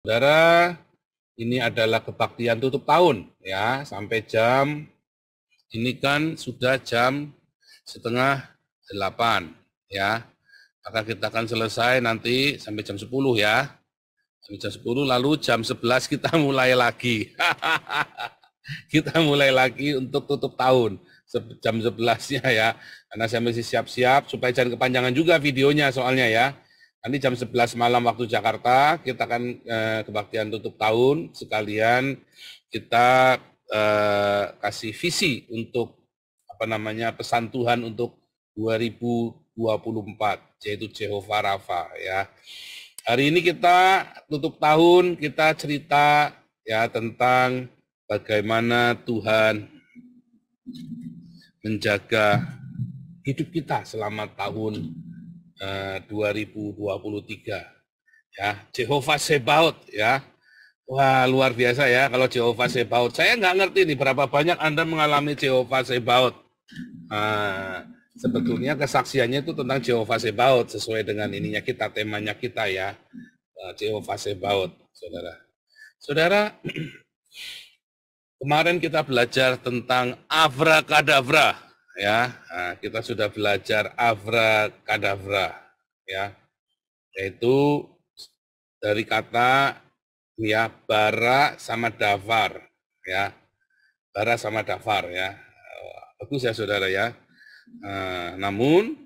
Saudara, ini adalah kebaktian tutup tahun ya, sampai jam ini kan sudah jam setengah 8 ya. Maka kita akan selesai nanti sampai jam 10 ya. Sampai jam 10 lalu jam 11 kita mulai lagi. Kita mulai lagi untuk tutup tahun jam 11-nya ya. Karena saya masih siap-siap supaya jangan kepanjangan juga videonya soalnya ya. Nanti jam 11 malam waktu Jakarta kita akan kebaktian tutup tahun, sekalian kita kasih visi untuk pesan Tuhan untuk 2024, yaitu Jehovah Rafa ya. Hari ini kita tutup tahun, kita cerita ya tentang bagaimana Tuhan menjaga hidup kita selama tahun 2023 ya. Jehovah Sebaot ya. Wah, luar biasa ya kalau Jehovah Sebaot. Saya nggak ngerti nih berapa banyak Anda mengalami Jehovah Sebaot. Sebetulnya kesaksiannya itu tentang Jehovah Sebaot sesuai dengan ininya kita, temanya kita ya. Jehovah Sebaot, saudara. Saudara, kemarin kita belajar tentang Abracadabra ya. Nah, kita sudah belajar Abracadabra ya. Yaitu dari kata ya bara sama davar ya. Bara sama davar ya. Bagus ya saudara ya. Namun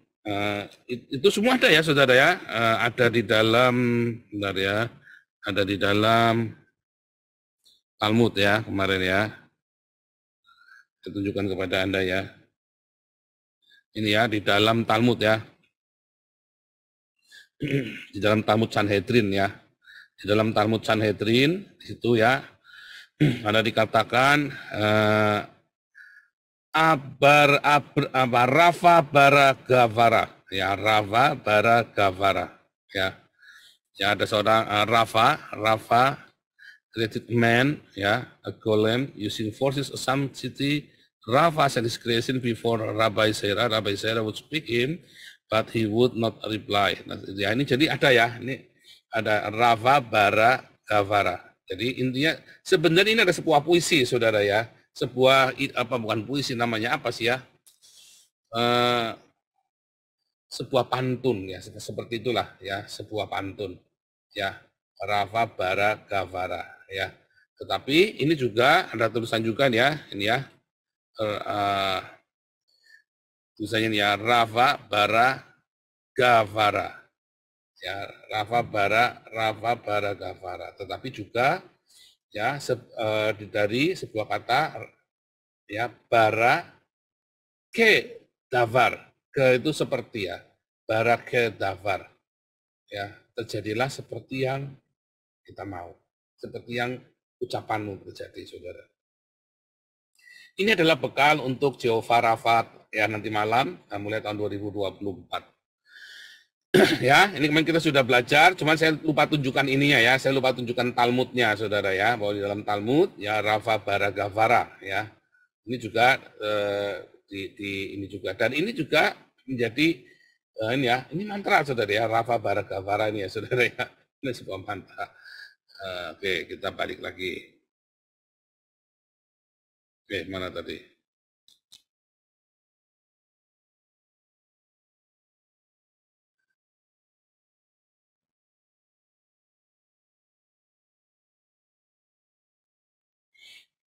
itu semua ada ya saudara ya. Ada di dalam bentar ya. Ada di dalam Talmud ya kemarin ya. Saya tunjukkan kepada Anda ya. Ini ya di dalam Talmud ya. Di dalam Talmud Sanhedrin ya. Di dalam Talmud Sanhedrin itu ya ada dikatakan Rafa bara Gavara ya, Rafa bara Gavara ya. Ya ada seorang Rafa created man ya, a golem using forces of some city. Rafa said his creation before Rabbi Sarah. Rabbi Sarah would speak him, but he would not reply. Nah, ya ini jadi ada ya, ini ada Rafa bara Gavara. Jadi intinya sebenarnya ini ada sebuah puisi saudara ya. Sebuah bukan puisi, namanya apa sih ya, sebuah pantun ya, seperti itulah ya, sebuah pantun ya, Rafa bara Gavara ya. Tetapi ini juga ada tulisan juga ya, ini ya, tulisannya ya, Rafa bara Gavara ya, Rafa bara Gavara. Tetapi juga ya dari sebuah kata ya, bara ke davar, ke itu seperti ya, bara ke davar ya, terjadilah seperti yang kita mau, seperti yang ucapanmu terjadi saudara. Ini adalah bekal untuk Jehovah Rafa ya nanti malam mulai tahun 2024. Ya, ini kemarin kita sudah belajar, cuman saya lupa tunjukkan ininya ya, saya lupa tunjukkan Talmudnya saudara ya, bahwa di dalam Talmud ya Rafa bara Gavara ya. Ini juga ini juga, dan ini juga menjadi ini ya, ini mantra saudara ya, Rafa bara Gavara ini ya saudara ya, ini sebuah mantra. Oke, kita balik lagi. Oke, mana tadi?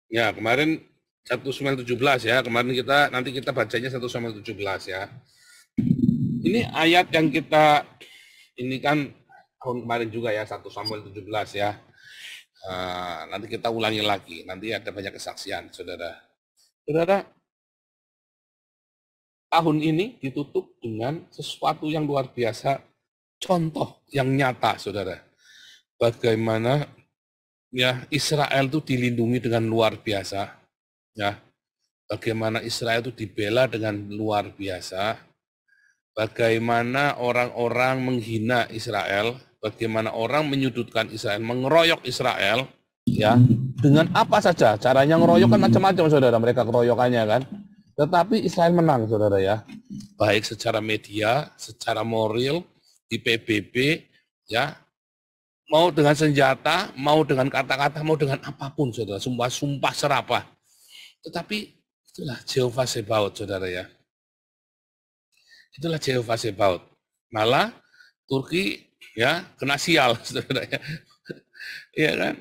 Ya, kemarin 1 Samuel 17 ya. Kemarin nanti kita bacanya 1 Samuel 17 ya. Ini ayat yang kita ini kan tahun kemarin juga ya, 1 Samuel 17 ya. Nanti kita ulangi lagi. Nanti ada banyak kesaksian, saudara. Saudara, tahun ini ditutup dengan sesuatu yang luar biasa, contoh yang nyata, saudara. Bagaimana ya Israel itu dilindungi dengan luar biasa, ya. Bagaimana Israel itu dibela dengan luar biasa. Bagaimana orang-orang menghina Israel, bagaimana orang menyudutkan Israel, mengeroyok Israel, ya. Dengan apa saja, caranya ngeroyok kan macam-macam, saudara. Mereka keroyokannya kan. Tetapi Israel menang, saudara ya. Baik secara media, secara moral, di PBB, ya. mau dengan senjata, mau dengan kata-kata, mau dengan apapun, saudara, sumpah serapah. Tetapi itulah Jehovah Sebaot, saudara ya. Itulah Jehovah Sebaot. Malah Turki ya kena sial, saudara ya. Iya kan?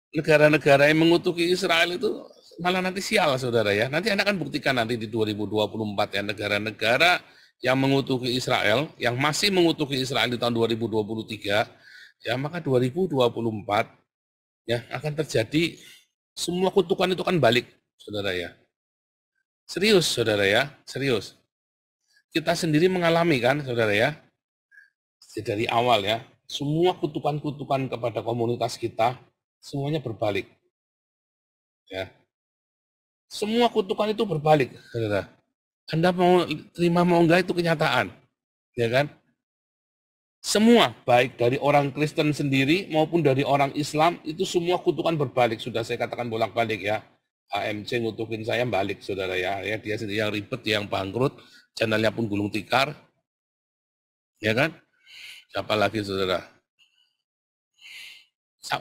Negara-negara yang mengutuki Israel itu malah nanti sial, saudara ya. Nanti Anda akan buktikan nanti di 2024 ya, negara-negara yang mengutuki Israel, yang masih mengutuki Israel di tahun 2023, ya maka 2024 ya akan terjadi semua kutukan itu kan balik, saudara ya. Serius, saudara ya, serius. Kita sendiri mengalami kan, saudara ya, dari awal ya, semua kutukan-kutukan kepada komunitas kita semuanya berbalik. Ya. Semua kutukan itu berbalik, saudara. Anda mau terima mau enggak itu kenyataan, ya kan? Semua, baik dari orang Kristen sendiri maupun dari orang Islam, itu semua kutukan berbalik. Sudah saya katakan bolak-balik ya. AMC ngutukin saya balik, saudara ya. Dia sendiri yang ribet, dia yang bangkrut, channelnya pun gulung tikar, ya kan? Siapa lagi, saudara?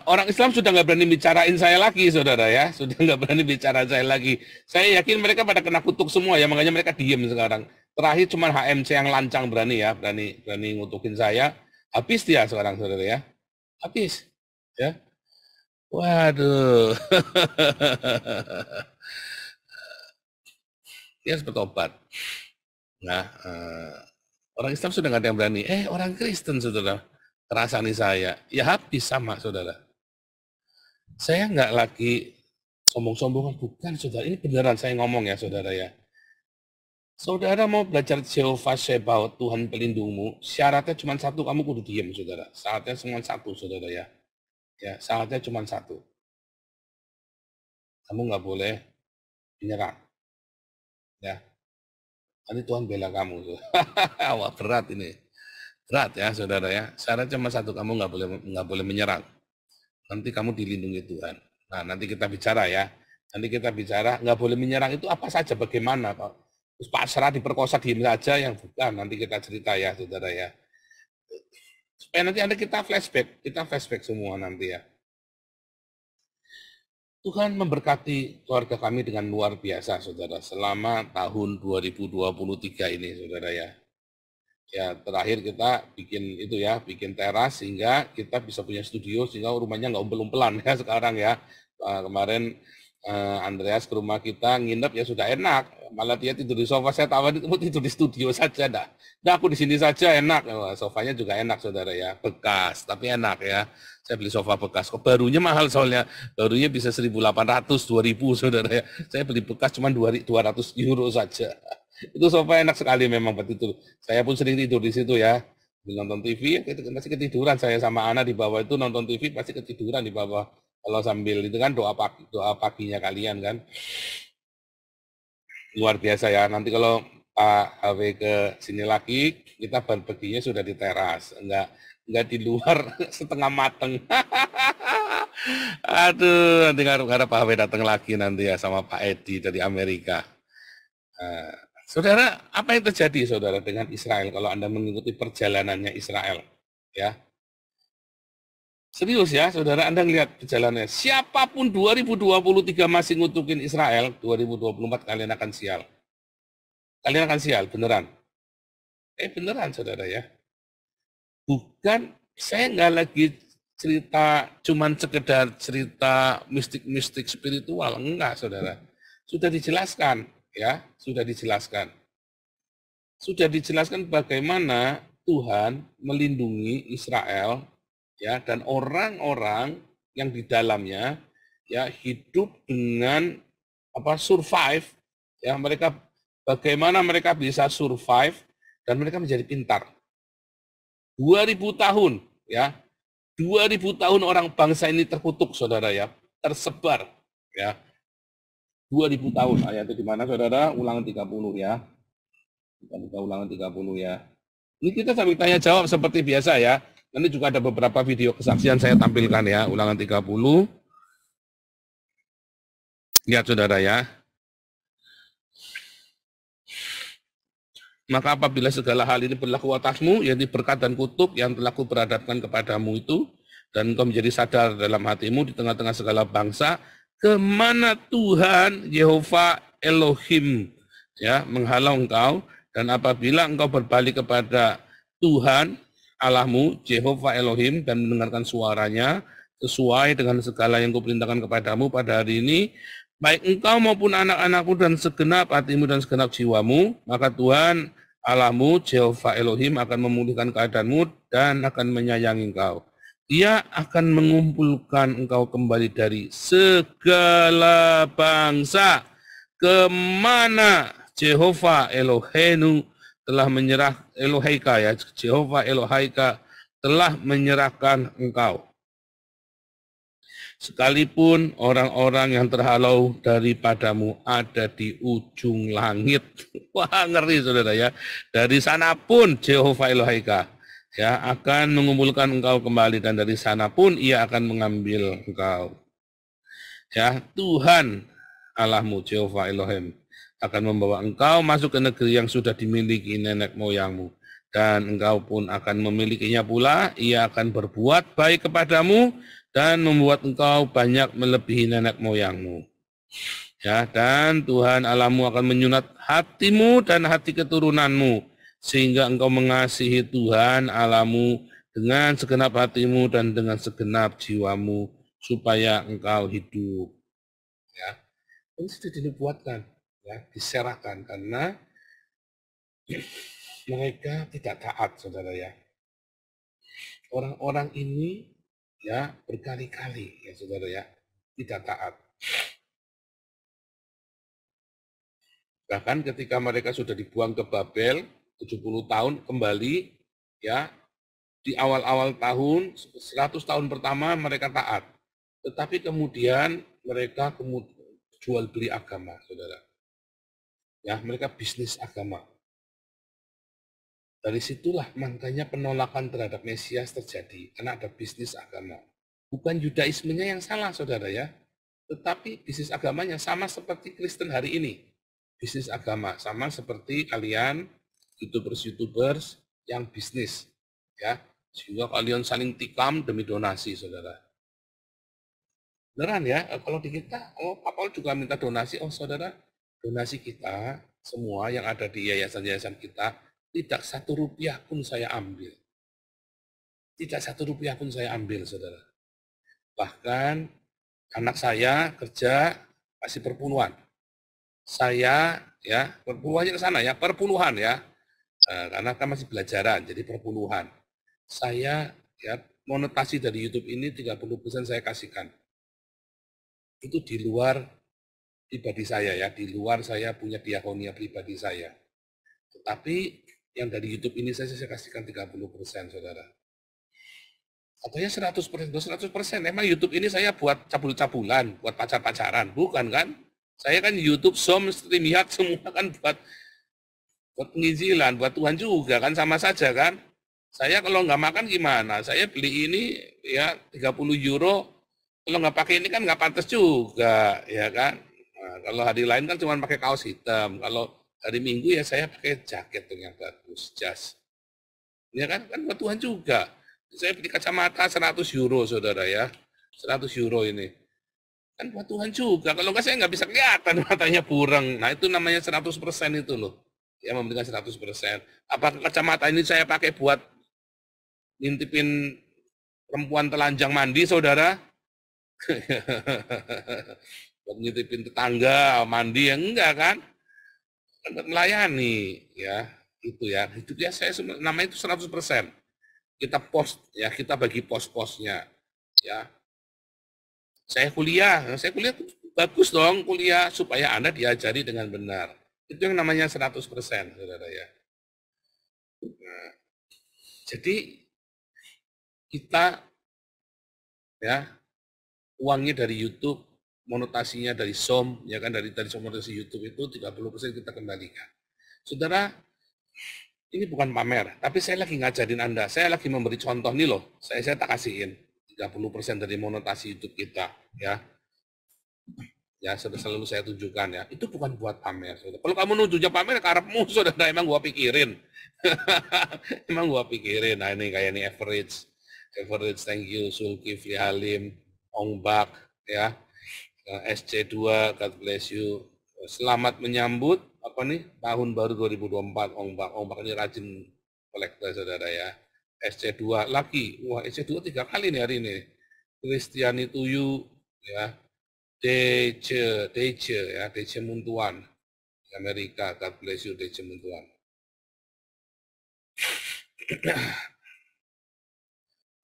Orang Islam sudah nggak berani bicarain saya lagi, saudara ya. Sudah nggak berani bicara saya lagi. Saya yakin mereka pada kena kutuk semua ya, makanya mereka diem sekarang. Terakhir cuma HMC yang lancang berani ya, berani ngutukin saya. Habis dia sekarang, saudara ya. Habis, ya. Waduh. Dia harus bertobat. Nah, orang Islam sudah nggak ada yang berani. Orang Kristen, saudara. Terasani saya. Ya habis sama, saudara. Saya nggak lagi sombong-sombongan, bukan, saudara. Ini beneran saya ngomong ya, saudara ya. Saudara mau belajar Jehovah Sebaot, Tuhan pelindungmu, syaratnya cuma satu, kamu kudu diem, saudara. Syaratnya cuma satu, saudara ya. Ya, syaratnya cuma satu. Kamu nggak boleh menyerah. Ya, nanti Tuhan bela kamu. Wah, berat ini. Berat ya, saudara ya. Syaratnya cuma satu, kamu nggak boleh menyerang. Nanti kamu dilindungi Tuhan. Nah, nanti kita bicara ya. Nanti kita bicara, nggak boleh menyerang itu apa saja, bagaimana, Pak. Terus pasrah diperkosa diem saja, yang bukan. Nanti kita cerita ya, saudara ya. Supaya nanti ada kita flashback semua nanti ya. Tuhan memberkati keluarga kami dengan luar biasa, saudara, selama tahun 2023 ini, saudara ya. Ya, terakhir kita bikin teras sehingga kita bisa punya studio, sehingga rumahnya nggak umpel-umpelan ya sekarang ya. Kemarin Andreas ke rumah kita nginep ya sudah enak, malah dia tidur di sofa, saya tawar itu tidur di studio saja dah. Nah aku di sini saja enak, sofanya juga enak, saudara ya, bekas tapi enak ya. Saya beli sofa bekas, kok barunya mahal soalnya, barunya bisa 1.800, 2.000, saudara ya. Saya beli bekas cuma 200 euro saja. Itu sofa enak sekali memang buat tidur. Saya pun sering tidur di situ ya. Nonton TV, masih ketiduran saya sama Ana di bawah itu nonton TV pasti ketiduran di bawah. Kalau sambil itu kan doa paginya kalian kan. Luar biasa ya. Nanti kalau Pak HW ke sini lagi, kita barbeque-nya sudah di teras, enggak di luar setengah mateng. Aduh, nanti harap Pak HW datang lagi nanti ya sama Pak Edi dari Amerika. Saudara, apa yang terjadi, saudara, dengan Israel kalau Anda mengikuti perjalanannya Israel? Ya, serius ya, saudara, Anda lihat perjalanannya. Siapapun 2023 masih ngutukin Israel, 2024 kalian akan sial. Kalian akan sial, beneran. Beneran, saudara ya. Bukan, saya nggak lagi cerita, cuman sekedar cerita mistik-mistik spiritual, enggak, saudara. Sudah dijelaskan, ya, sudah dijelaskan. Sudah dijelaskan bagaimana Tuhan melindungi Israel ya dan orang-orang yang di dalamnya ya hidup dengan survive ya, mereka bagaimana mereka bisa survive dan mereka menjadi pintar. 2000 tahun ya. 2000 tahun orang bangsa ini terkutuk, saudara ya, tersebar ya. 2000 tahun. Ayatnya di mana, saudara? Ulangan 30 ya. Kita buka ulangan 30 ya. Ini kita sambil tanya jawab seperti biasa ya. Nanti juga ada beberapa video kesaksian saya tampilkan ya. Ulangan 30. Lihat, saudara ya. Maka apabila segala hal ini berlaku atasmu, yaitu berkat dan kutuk yang telah kuperhadapkan kepadamu itu, dan engkau menjadi sadar dalam hatimu di tengah-tengah segala bangsa, kemana Tuhan Yehova Elohim ya menghalau engkau, dan apabila engkau berbalik kepada Tuhan Allahmu, Yehova Elohim, dan mendengarkan suaranya sesuai dengan segala yang kuperintahkan kepadamu pada hari ini, baik engkau maupun anak-anakmu dan segenap hatimu dan segenap jiwamu, maka Tuhan Allahmu, Yehova Elohim akan memulihkan keadaanmu dan akan menyayangi engkau. Dia akan mengumpulkan engkau kembali dari segala bangsa kemana Jehova Elohenu telah menyerah Eloheika ya, Jehova Eloheika telah menyerahkan engkau. Sekalipun orang-orang yang terhalau daripadamu ada di ujung langit. Wah, ngeri saudara ya. Dari sana pun Jehova Eloheika ya akan mengumpulkan engkau kembali, dan dari sana pun ia akan mengambil engkau. Ya, Tuhan Allahmu Jehova Elohim akan membawa engkau masuk ke negeri yang sudah dimiliki nenek moyangmu, dan engkau pun akan memilikinya pula. Ia akan berbuat baik kepadamu dan membuat engkau banyak melebihi nenek moyangmu. Ya, dan Tuhan Allahmu akan menyunat hatimu dan hati keturunanmu, sehingga engkau mengasihi Tuhan Allahmu dengan segenap hatimu dan dengan segenap jiwamu, supaya engkau hidup. Ya, ini sudah dinubuatkan, ya, diserahkan karena mereka tidak taat, saudara ya. Orang-orang ini ya berkali-kali ya saudara ya tidak taat. Bahkan ketika mereka sudah dibuang ke Babel 70 tahun kembali ya, di awal-awal tahun 100 tahun pertama mereka taat, tetapi kemudian mereka jual beli agama saudara ya, mereka bisnis agama. Dari situlah makanya penolakan terhadap Mesias terjadi, karena ada bisnis agama. Bukan Yudaismenya yang salah, saudara ya, tetapi bisnis agamanya sama seperti Kristen hari ini. Bisnis agama sama seperti kalian YouTubers yang bisnis, ya, sehingga kalian saling tikam demi donasi, saudara. Beneran ya, kalau di kita, Papa juga minta donasi, saudara, donasi kita semua yang ada di yayasan-yayasan kita, tidak 1 rupiah pun saya ambil. Tidak 1 rupiah pun saya ambil, saudara. Bahkan anak saya kerja masih perpuluhan. Saya ya perpuluhannya ke sana ya, perpuluhan ya. Karena kan masih belajaran, jadi perpuluhan. Saya ya monetasi dari YouTube ini 30% saya kasihkan. Itu di luar pribadi saya ya, di luar saya punya diakonia pribadi saya. Tetapi yang dari YouTube ini saya kasihkan 30%, saudara. Katanya 100%, 100%. Emang YouTube ini saya buat cabul-cabulan, buat pacar-pacaran, bukan kan? Saya kan YouTube, StreamYard semua kan buat penginjilan, buat Tuhan juga kan, sama saja kan? Saya kalau nggak makan gimana? Saya beli ini ya 30 euro, kalau nggak pakai ini kan nggak pantas juga, ya kan? Nah, kalau hari lain kan cuma pakai kaos hitam, kalau hari Minggu ya saya pakai jaket yang bagus, jas. Ya kan buat Tuhan juga. Saya beli kacamata 100 euro, saudara ya. 100 euro ini. Kan buat Tuhan juga. Kalau enggak saya nggak bisa kelihatan matanya bureng. Nah itu namanya 100% itu loh. Ya memberikan 100%. Apakah kacamata ini saya pakai buat ngintipin perempuan telanjang mandi, saudara? Buat ngintipin tetangga mandi, ya enggak kan? Melayani ya itu ya hidupnya saya namanya itu 100%. Kita post ya, kita bagi pos-posnya ya. Saya kuliah bagus dong kuliah supaya Anda diajari dengan benar. Itu yang namanya 100%, saudara ya. Nah, jadi kita ya uangnya dari YouTube, monetasinya dari SOM, ya kan dari monetasi YouTube itu 30% kita kembalikan. Saudara, ini bukan pamer, tapi saya lagi ngajarin Anda, saya lagi memberi contoh nih loh, saya tak kasihin 30% dari monetasi YouTube kita, ya. Ya, selalu saya tunjukkan ya, itu bukan buat pamer. Saudara. Kalau kamu nujunya pamer, karepmu, saudara, emang gua pikirin. Emang gua pikirin, nah ini kayak ini average. Average, thank you. Zulkifli Halim, Ong Bak, ya. SC2, God bless you. Selamat menyambut apa nih tahun baru 2024, Ong Bak. Ong Bak ini rajin kolektor saudara ya. SC2 lagi, wah SC2 3 kali nih hari ini. Kristiani Tuyu, ya. DC ya, DC Muntuan, Amerika, God bless you DC Muntuan.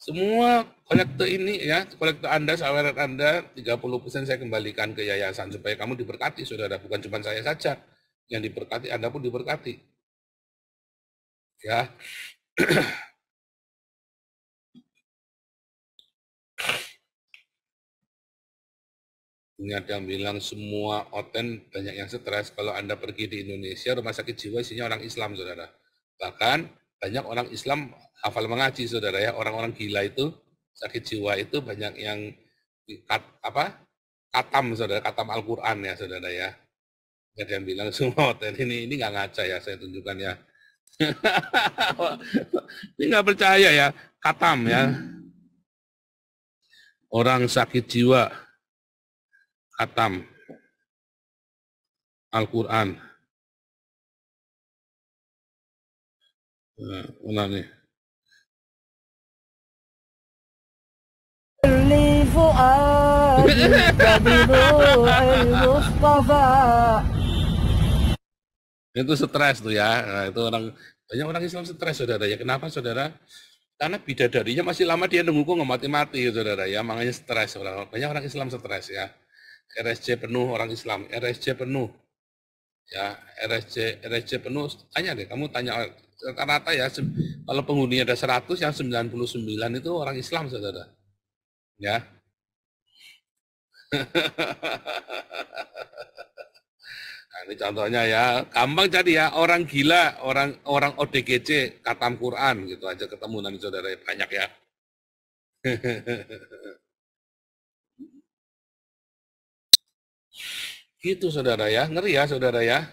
Semua kolektor ini ya, kolektor Anda, sahabat Anda, 30% saya kembalikan ke yayasan supaya kamu diberkati, saudara. Bukan cuma saya saja yang diberkati, Anda pun diberkati. Ya. Ini ada yang bilang semua oten banyak yang stres. Kalau Anda pergi di Indonesia, rumah sakit jiwa isinya orang Islam, saudara. Bahkan banyak orang Islam hafal mengaji, saudara ya. Orang-orang gila itu, sakit jiwa itu banyak yang katam, saudara, katam Al-Quran ya, saudara ya. Ada yang bilang semua oten ini nggak ngaca ya, saya tunjukkan ya. Ini nggak percaya ya, katam ya. Orang sakit jiwa, katam Al-Quran. Mana nih? Itu stres tuh ya. Nah, itu banyak orang Islam stres, saudara ya. Kenapa, saudara? Karena bidadarinya masih lama dia nunggu kok nggak mati-mati, saudara ya. Makanya stres. Banyak orang Islam stres ya. RSC penuh orang Islam, RSC penuh. Ya, RSC penuh. Tanya deh, kamu tanya rata-rata ya. Kalau penghuninya ada 100, yang 99 itu orang Islam, saudara. Ya. Nah, ini contohnya ya, gampang jadi ya, orang gila, orang ODGJ, katam Quran gitu aja ketemu nanti saudara, banyak ya. Gitu saudara ya, ngeri ya saudara ya.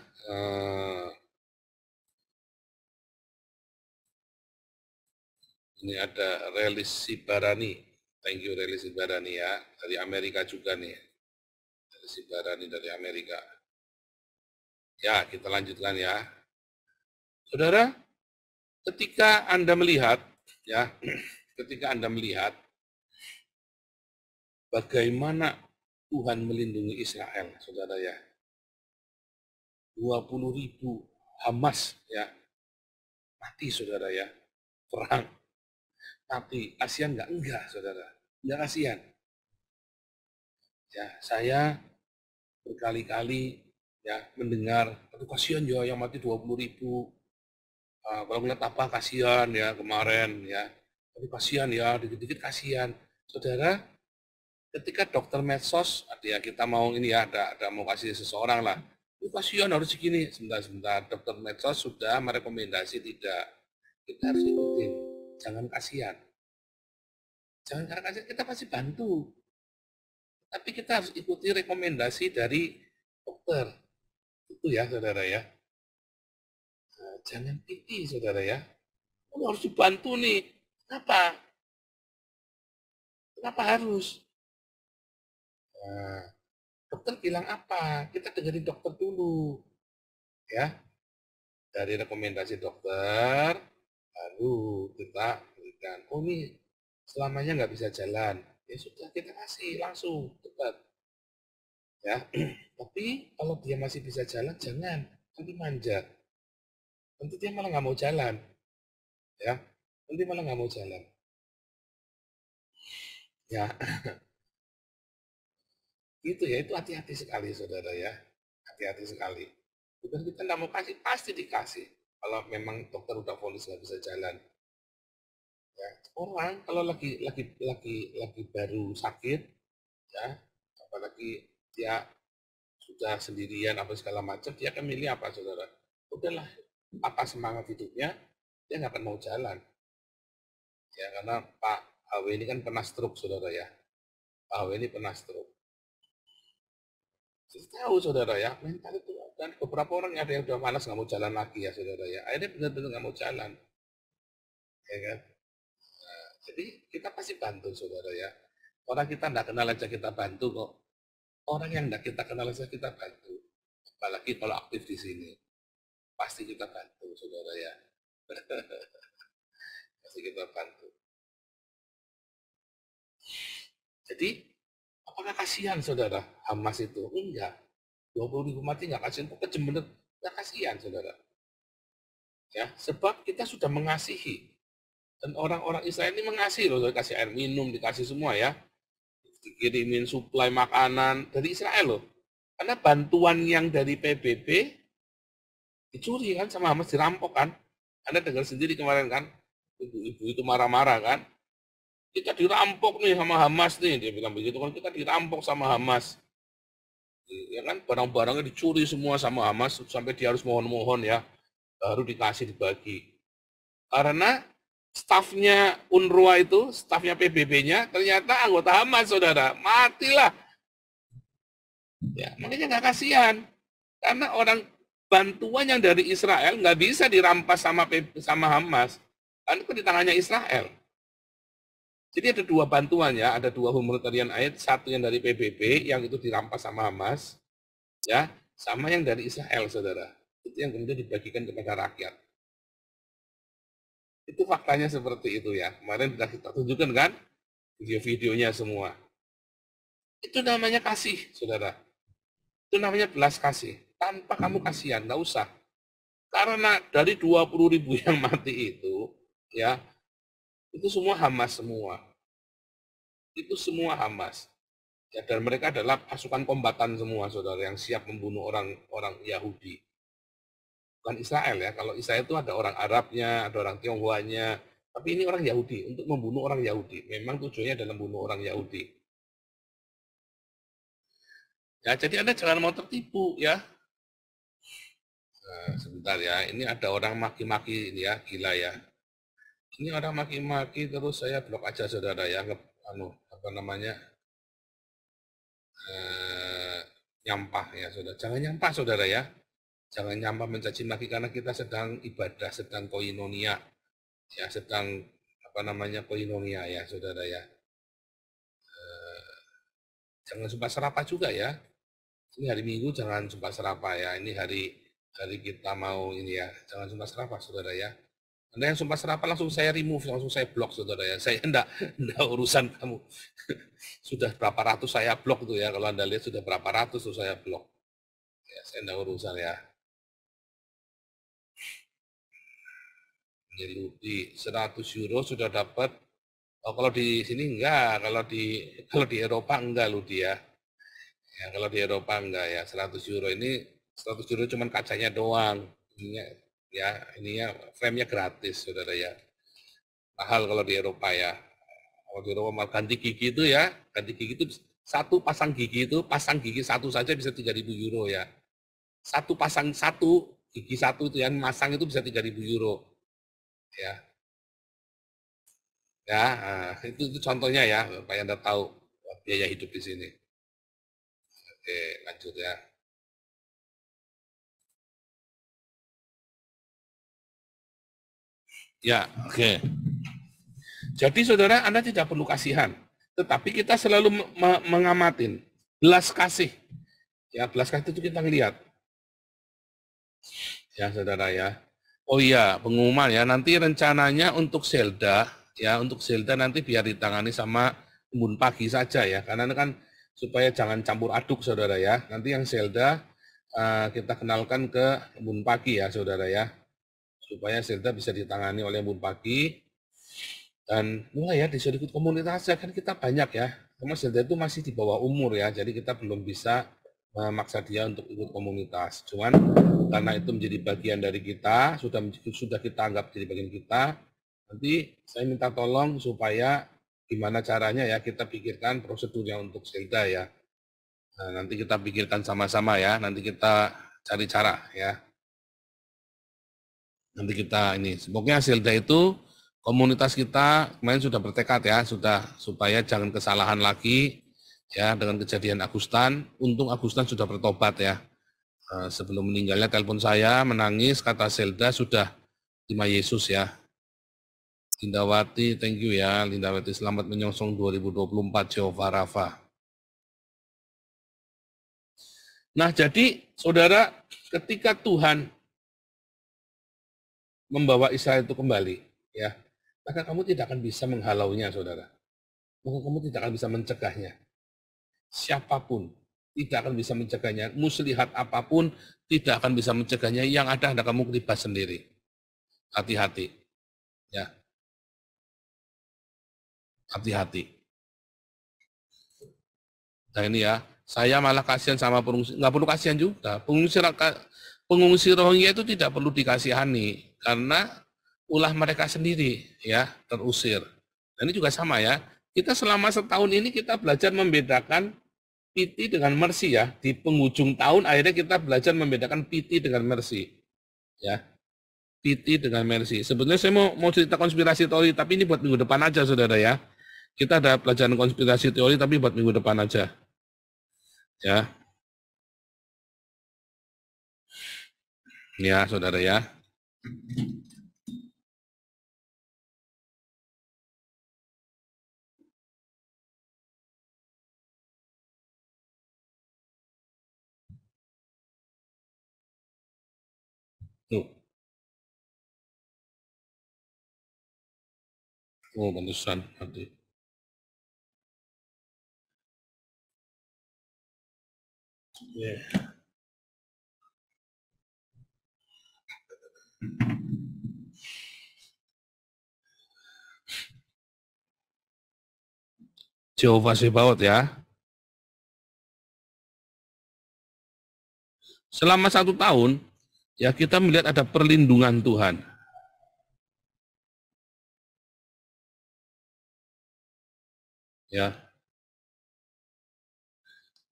Ini ada Relis Sibarani, thank you Relis Sibarani ya, dari Amerika juga nih, Relis Sibarani dari Amerika. Ya, kita lanjutkan ya. Saudara, ketika Anda melihat, ya, ketika Anda melihat bagaimana Tuhan melindungi Israel, saudara ya. 20.000 Hamas ya, mati saudara ya, perang, mati. Kasihan nggak? Enggak, saudara. Enggak kasihan. Ya, saya berkali-kali ya mendengar, aduh kasihan ya yang mati 20.000. Kalau ngeliat apa kasihan ya kemarin ya, tapi kasihan ya, dikit-dikit kasihan. Saudara, ketika dokter medsos, ya kita mau ini ya, ada mau kasih seseorang lah, kasihan harus segini, sebentar, dokter medsos sudah merekomendasi tidak, kita harus ikutin, jangan kasihan, karena kasihan kita pasti bantu, tapi kita harus ikuti rekomendasi dari dokter, itu ya saudara ya. Nah, jangan piti saudara ya, kamu harus dibantu nih, kenapa harus? Nah, dokter bilang apa? Kita dengerin dokter dulu, ya. Dari rekomendasi dokter, lalu kita berikan, oh ini selamanya nggak bisa jalan, ya sudah kita kasih langsung cepat, ya. Tapi kalau dia masih bisa jalan, jangan, nanti manja, nanti dia malah nggak mau jalan, ya, nanti malah nggak mau jalan, ya. Itu ya, itu hati-hati sekali saudara ya, hati-hati sekali. Bukan kita nggak mau kasih, pasti dikasih. Kalau memang dokter udah vonis nggak bisa jalan. Ya, orang kalau lagi baru sakit, ya, apalagi dia sudah sendirian apa segala macam, dia akan milih apa saudara? Udahlah, apa semangat hidupnya, dia nggak akan mau jalan. Ya, karena Pak HW ini kan pernah stroke saudara ya. Pak HW ini pernah stroke. Saya tahu saudara ya, mental itu, dan beberapa orang ada yang udah malas nggak mau jalan lagi ya saudara ya, akhirnya benar-benar nggak mau jalan, ya kan. Nah, Jadi kita pasti bantu, saudara ya. Orang kita tidak kenal aja kita bantu kok. Orang yang tidak kita kenal aja kita bantu. Apalagi kalau aktif di sini. Pasti kita bantu, saudara ya. Pasti kita bantu. Jadi, apakah kasihan, saudara, Hamas itu? Enggak. 20.000 mati nggak kasihan, kok kejem bener. Nggak kasihan, saudara. Ya, sebab kita sudah mengasihi. Dan orang-orang Israel ini mengasihi loh, dikasih air minum, dikasih semua ya. Dikirimin suplai makanan dari Israel loh. Karena bantuan yang dari PBB dicuri kan sama Hamas, dirampok kan. Anda dengar sendiri kemarin kan, ibu-ibu itu marah-marah kan. Kita dirampok nih sama Hamas nih, dia bilang begitu kan, kita dirampok sama Hamas. Ya kan, barang-barangnya dicuri semua sama Hamas, sampai dia harus mohon-mohon ya, baru dikasih dibagi. Karena stafnya UNRWA itu, stafnya PBB-nya, ternyata anggota Hamas, saudara. Matilah. Ya, makanya nggak kasihan. Karena orang bantuan yang dari Israel nggak bisa dirampas sama Hamas. Kan itu di tangannya Israel. Jadi ada dua bantuan ya, ada dua humanitarian aid, satu yang dari PBB, yang itu dirampas sama Hamas, ya, sama yang dari Israel, saudara. Itu yang kemudian dibagikan kepada rakyat. Itu faktanya seperti itu ya. Kemarin sudah kita tunjukkan kan, video-videonya semua. Itu namanya kasih, saudara. Itu namanya belas kasih. Tanpa kamu kasihan, nggak usah. Karena dari 20.000 yang mati itu, ya, itu semua Hamas semua. Itu semua Hamas. Ya, dan mereka adalah pasukan kombatan semua, saudara, yang siap membunuh orang Yahudi. Bukan Israel ya. Kalau Israel itu ada orang Arabnya, ada orang Tionghoanya. Tapi ini orang Yahudi, untuk membunuh orang Yahudi. Memang tujuannya adalah membunuh orang Yahudi. Ya, jadi Anda jangan mau tertipu ya. Nah, sebentar ya, ini ada orang maki-maki ini ya, gila ya. Ini orang maki-maki terus saya blok aja, saudara ya, apa namanya, nyampah ya, saudara. Jangan nyampah, saudara ya. Jangan nyampah mencaci maki karena kita sedang ibadah, sedang koinonia, ya, sedang apa namanya koinonia ya, saudara ya. Jangan sumpah serapah juga ya. Ini hari Minggu jangan sumpah serapah ya. Ini hari kita mau ini ya. Jangan sumpah serapah, saudara ya. Anda yang sumpah serapah langsung saya remove, langsung saya blok, saudara ya. Saya enggak urusan kamu. Sudah berapa ratus saya blok tuh ya. Kalau Anda lihat sudah berapa ratus tuh saya blok. Ya, saya enggak urusan ya. Ini Ludi 100 euro sudah dapat. Oh, kalau di sini enggak, kalau di Eropa enggak, Ludi ya. Ya, kalau di Eropa enggak ya. 100 euro ini 100 euro cuman kacanya doang. Ininya frame-nya gratis, saudara ya. Mahal kalau di Eropa ya. Kalau di Eropa ganti gigi itu ya, ganti gigi itu satu pasang gigi satu saja bisa 3.000 euro ya. Satu pasang gigi satu itu yang masang itu bisa 3.000 euro. Ya. Ya, itu contohnya ya, supaya Anda tahu biaya hidup di sini. Oke, lanjut ya. Ya, oke. Jadi saudara, Anda tidak perlu kasihan, tetapi kita selalu mengamatin belas kasih. Ya, belas kasih itu kita lihat. Ya, saudara ya. Oh iya, pengumuman ya. Nanti rencananya untuk Zelda, ya, untuk Zelda nanti biar ditangani sama Embun Pagi saja ya. Karena kan supaya jangan campur aduk, saudara ya. Nanti yang Zelda kita kenalkan ke Embun Pagi ya, saudara ya. Supaya Zelda bisa ditangani oleh Embun Pagi. Dan mulai ya disuruh ikut komunitas kan kita banyak ya. Karena Zelda itu masih di bawah umur ya. Jadi kita belum bisa memaksa dia untuk ikut komunitas. Cuman karena itu menjadi bagian dari kita, sudah kita anggap jadi bagian kita, nanti saya minta tolong supaya gimana caranya ya kita pikirkan prosedurnya untuk Zelda ya. Nah, nanti kita pikirkan sama-sama ya, nanti kita cari cara ya. Nanti kita ini, pokoknya Zelda itu komunitas kita kemarin sudah bertekad ya, supaya jangan kesalahan lagi ya dengan kejadian Agustan. Untung Agustan sudah bertobat ya. Sebelum meninggalnya telepon saya menangis, kata Zelda sudah terima Yesus ya. Lindawati, thank you ya. Lindawati, selamat menyongsong 2024 Jehovah Rafa. Nah, jadi saudara, ketika Tuhan membawa Israel itu kembali, ya, maka kamu tidak akan bisa menghalaunya, saudara. Maka kamu tidak akan bisa mencegahnya. Siapapun tidak akan bisa mencegahnya. Muslihat apapun tidak akan bisa mencegahnya. Yang ada kamu terlibat sendiri. Hati-hati. Ya. Hati-hati. Nah ini ya, saya malah kasihan sama pengungsi. Nggak perlu kasihan juga. Pengungsi Rohingya itu tidak perlu dikasihani. Karena ulah mereka sendiri ya terusir. Dan ini juga sama ya. Kita selama setahun ini kita belajar membedakan piti dengan mercy ya. Di penghujung tahun akhirnya kita belajar membedakan piti dengan mercy. Ya. Piti dengan mercy. Sebenarnya saya mau cerita konspirasi teori, tapi ini buat minggu depan aja saudara ya. Kita ada pelajaran konspirasi teori, tapi buat minggu depan aja. Ya. Ya, saudara ya. Tuh. Oh, pantesan nanti. Yeah. Jehovah Sebaot ya. Selama 1 tahun, ya kita melihat ada perlindungan Tuhan. Ya.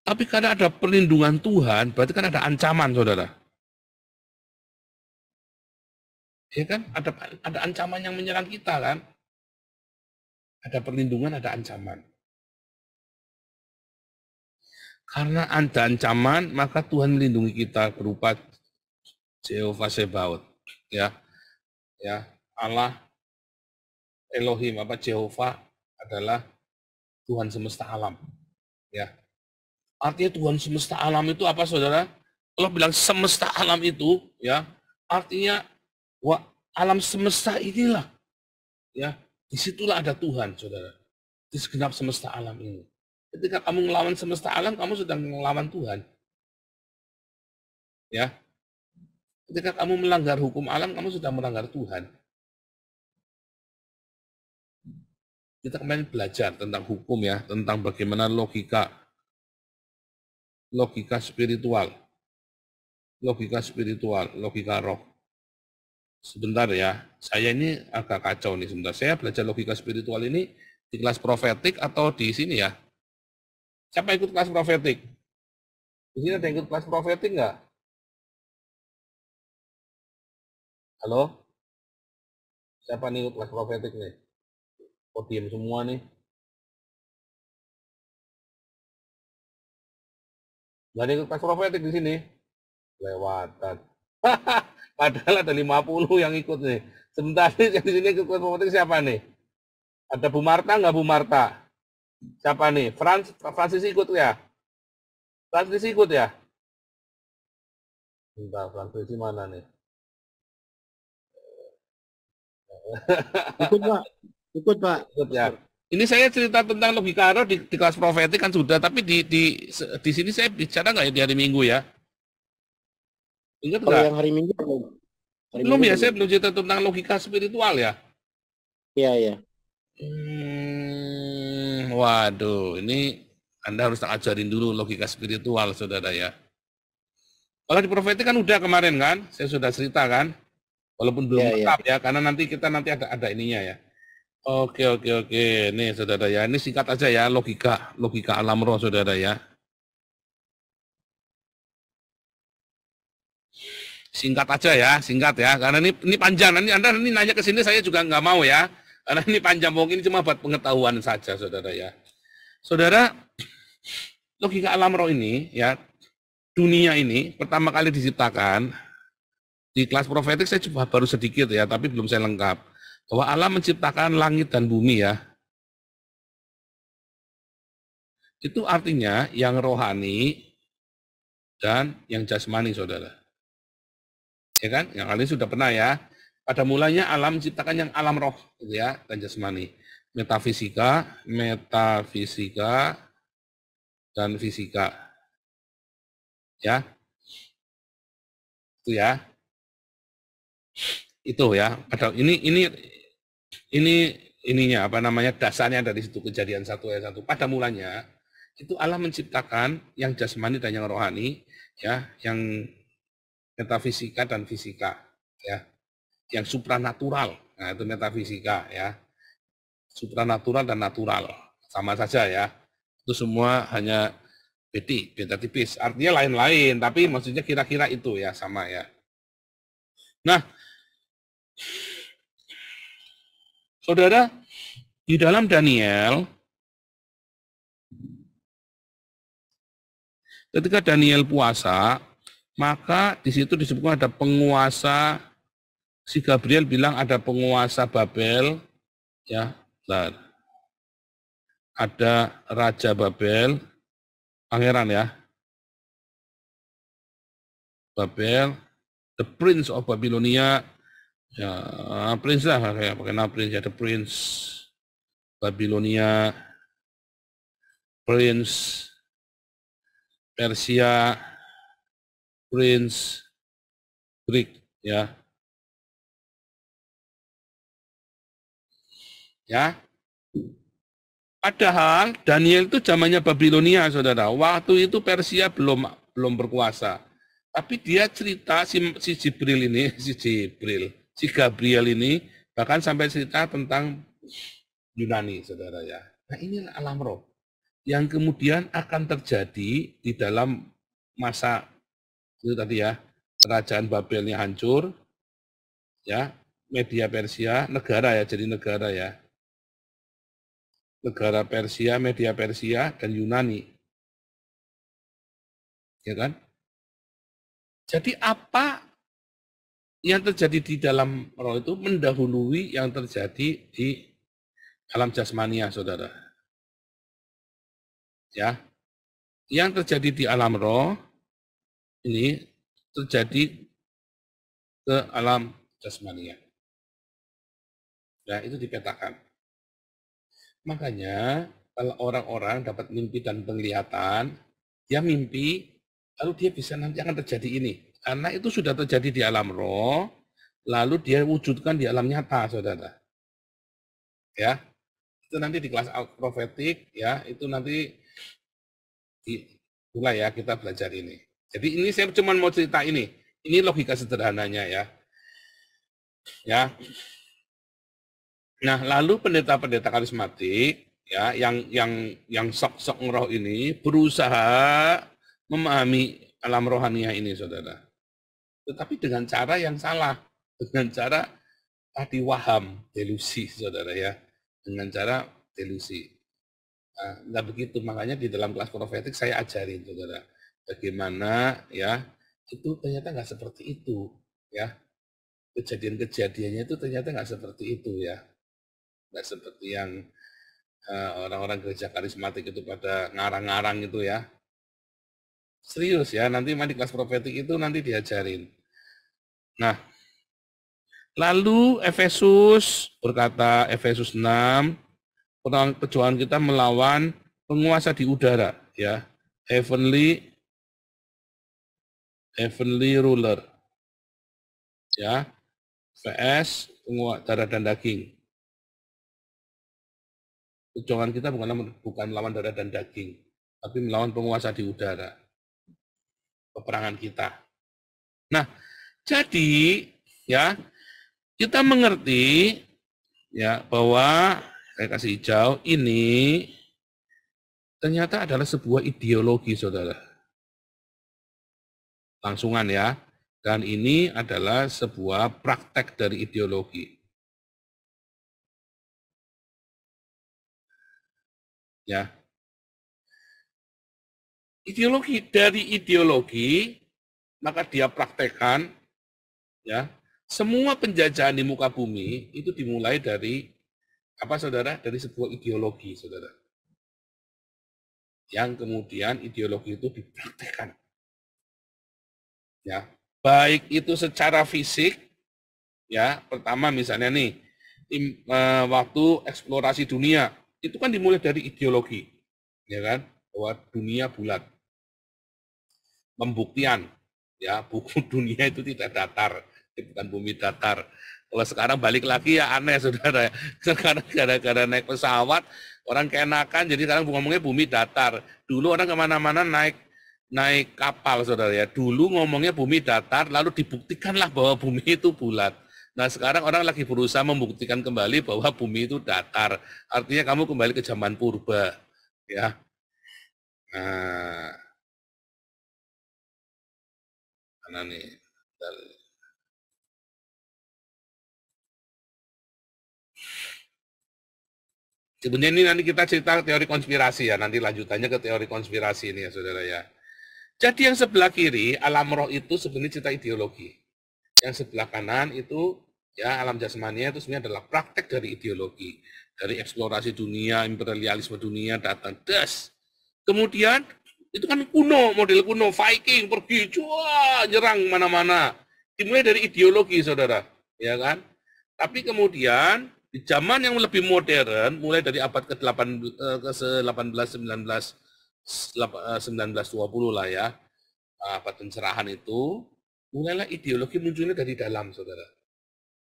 Tapi karena ada perlindungan Tuhan, berarti kan ada ancaman, saudara. Ya kan? Ada ancaman yang menyerang kita kan? Ada perlindungan, ada ancaman. Karena ada ancaman, maka Tuhan melindungi kita berupa Jehovah Sebaot. Ya. Ya, Allah Elohim Jehovah adalah Tuhan semesta alam. Ya. Artinya Tuhan semesta alam itu apa, saudara? Kalau bilang semesta alam itu, ya, artinya alam semesta inilah, ya, disitulah ada Tuhan, saudara. Di segenap semesta alam ini. Ketika kamu melawan semesta alam, kamu sedang melawan Tuhan. Ya. Ketika kamu melanggar hukum alam, kamu sudah melanggar Tuhan. Kita kemarin belajar tentang hukum ya, tentang bagaimana logika spiritual, logika roh. Sebentar ya, saya ini agak kacau nih sebentar. Saya belajar logika spiritual ini di kelas profetik atau di sini ya? Siapa ikut kelas profetik? Di sini ada yang ikut kelas profetik nggak? Halo? Siapa nih ikut kelas profetik nih? Kok diem semua nih? Nggak ada ikut kelas profetik di sini? Lewatan. Padahal ada 50 yang ikut nih. Sebentar nih, yang di sini ikut kelas profetik siapa nih? Ada Bu Marta nggak Bu Marta? Siapa nih? Francis ikut ya? Francis ikut ya? Bentar, Francis mana nih? Ikut Pak. Ikut Pak. Ikut ya. Ini saya cerita tentang logika roh di kelas profetik kan sudah, tapi di sini saya bicara nggak ya di hari Minggu ya? Ingat nggak? Yang hari Minggu belum. Belum ya, saya belum cerita tentang logika spiritual ya? Iya, iya. Waduh, ini Anda harus tak ajarin dulu logika spiritual, saudara ya. Kalau di profetik kan udah kemarin kan, saya sudah cerita kan, walaupun belum lengkap ya, karena nanti kita ada ininya ya. Oke, nih saudara ya, ini singkat aja ya, logika alam roh saudara ya. Singkat aja ya, karena ini panjang, nanti Anda nanya ke sini saya juga nggak mau ya, karena ini panjang, mungkin cuma buat pengetahuan saja saudara ya. Saudara, logika alam roh ini ya, dunia ini pertama kali diciptakan, di kelas profetik saya coba baru sedikit ya, tapi belum saya lengkap. Bahwa Allah menciptakan langit dan bumi ya. Itu artinya yang rohani dan yang jasmani, saudara. Ya kan? Yang kalian sudah pernah ya. Pada mulanya alam menciptakan yang alam roh, gitu ya, dan jasmani. Metafisika, dan fisika. Ya, itu ya. Itu ya. Padahal ininya apa namanya dasarnya dari situ Kejadian 1 ayat 1. Pada mulanya itu Allah menciptakan yang jasmani dan yang rohani, ya, yang metafisika dan fisika, ya, yang supranatural. Nah, itu metafisika ya. Supranatural dan natural sama saja ya. Itu semua hanya beda tipis. Artinya lain-lain, tapi maksudnya kira-kira itu ya, sama ya. Nah, saudara, di dalam Daniel, ketika Daniel puasa, maka di situ disebutkan ada penguasa, si Gabriel bilang ada penguasa Babel, ya, ada Raja Babel, pangeran ya, Babel, the Prince of Babylonia, ya, Prince lah, kayak pakai nama Prince ya, the Prince Babylonia, Prince Persia, Prince Greek, ya. Ya. Padahal Daniel itu zamannya Babilonia, saudara. Waktu itu Persia belum berkuasa. Tapi dia cerita si Jibril ini, si Gabriel ini bahkan sampai cerita tentang Yunani, saudara ya. Nah, inilah alam roh yang kemudian akan terjadi di dalam masa itu tadi ya, kerajaan Babelnya hancur, ya, Media Persia, negara ya, jadi negara ya. Negara Persia, Media Persia, dan Yunani. Ya kan? Jadi apa yang terjadi di dalam roh itu mendahului yang terjadi di alam jasmania, saudara. Ya, yang terjadi di alam roh ini terjadi ke alam jasmania. Ya, itu dipetakan. Makanya kalau orang-orang dapat mimpi dan penglihatan, dia mimpi, lalu dia bisa nanti akan terjadi ini. Karena itu sudah terjadi di alam roh, lalu dia wujudkan di alam nyata, saudara. Ya, itu nanti di kelas profetik, ya, itu nanti mulai ya kita belajar ini. Jadi ini saya cuma mau cerita ini logika sederhananya ya. Ya. Nah, lalu pendeta-pendeta karismatik ya yang sok-sok roh ini berusaha memahami alam rohaniah ini, saudara. Tetapi dengan cara yang salah, dengan cara tadi waham, delusi, saudara ya, dengan cara delusi. Nah, nggak begitu, makanya di dalam kelas profetik saya ajarin, saudara, bagaimana ya itu ternyata nggak seperti itu, ya, kejadian-kejadiannya itu ternyata nggak seperti itu ya, nggak seperti yang orang-orang gereja karismatik itu pada ngarang-ngarang itu ya. Serius ya, nanti di kelas profetik itu nanti diajarin. Nah, lalu Efesus berkata, Efesus 6, perjuangan kita melawan penguasa di udara, ya, heavenly ruler, ya, vs darah dan daging. Perjuangan kita bukan melawan darah dan daging, tapi melawan penguasa di udara. Peperangan kita. Nah, jadi ya kita mengerti ya bahwa saya kasih hijau ini ternyata adalah sebuah ideologi, saudara. Langsungan ya. Dan ini adalah sebuah praktek dari ideologi. Ya. Ideologi, maka dia praktekkan ya Semua penjajahan di muka bumi itu dimulai dari apa, saudara? Dari sebuah ideologi, saudara. Yang kemudian ideologi itu dipraktekkan. Ya, baik itu secara fisik, ya, pertama misalnya nih, waktu eksplorasi dunia, itu kan dimulai dari ideologi, ya kan? Bahwa dunia bulat. Pembuktian, ya, buku dunia itu tidak datar, bukan bumi datar. Kalau sekarang balik lagi ya aneh, saudara. Sekarang gara-gara naik pesawat, orang keenakan, jadi sekarang ngomongnya bumi datar. Dulu orang kemana-mana naik kapal, saudara ya. Dulu ngomongnya bumi datar, lalu dibuktikanlah bahwa bumi itu bulat. Nah sekarang orang lagi berusaha membuktikan kembali bahwa bumi itu datar. Artinya kamu kembali ke zaman purba, ya. Nah, mana nih? Sebenarnya ini nanti kita cerita teori konspirasi ya, nanti lanjutannya ke teori konspirasi ini ya saudara ya. Jadi yang sebelah kiri, alam roh itu sebenarnya cerita ideologi. Yang sebelah kanan itu ya alam jasmania itu sebenarnya adalah praktek dari ideologi. Dari eksplorasi dunia, imperialisme dunia, datang, das. Kemudian itu kan kuno, model kuno, Viking pergi, wah, nyerang mana-mana. Dimulai dari ideologi saudara, ya kan? Tapi kemudian di zaman yang lebih modern, mulai dari abad ke-18, 19, 1920 lah ya, abad pencerahan itu, mulailah ideologi munculnya dari dalam, saudara.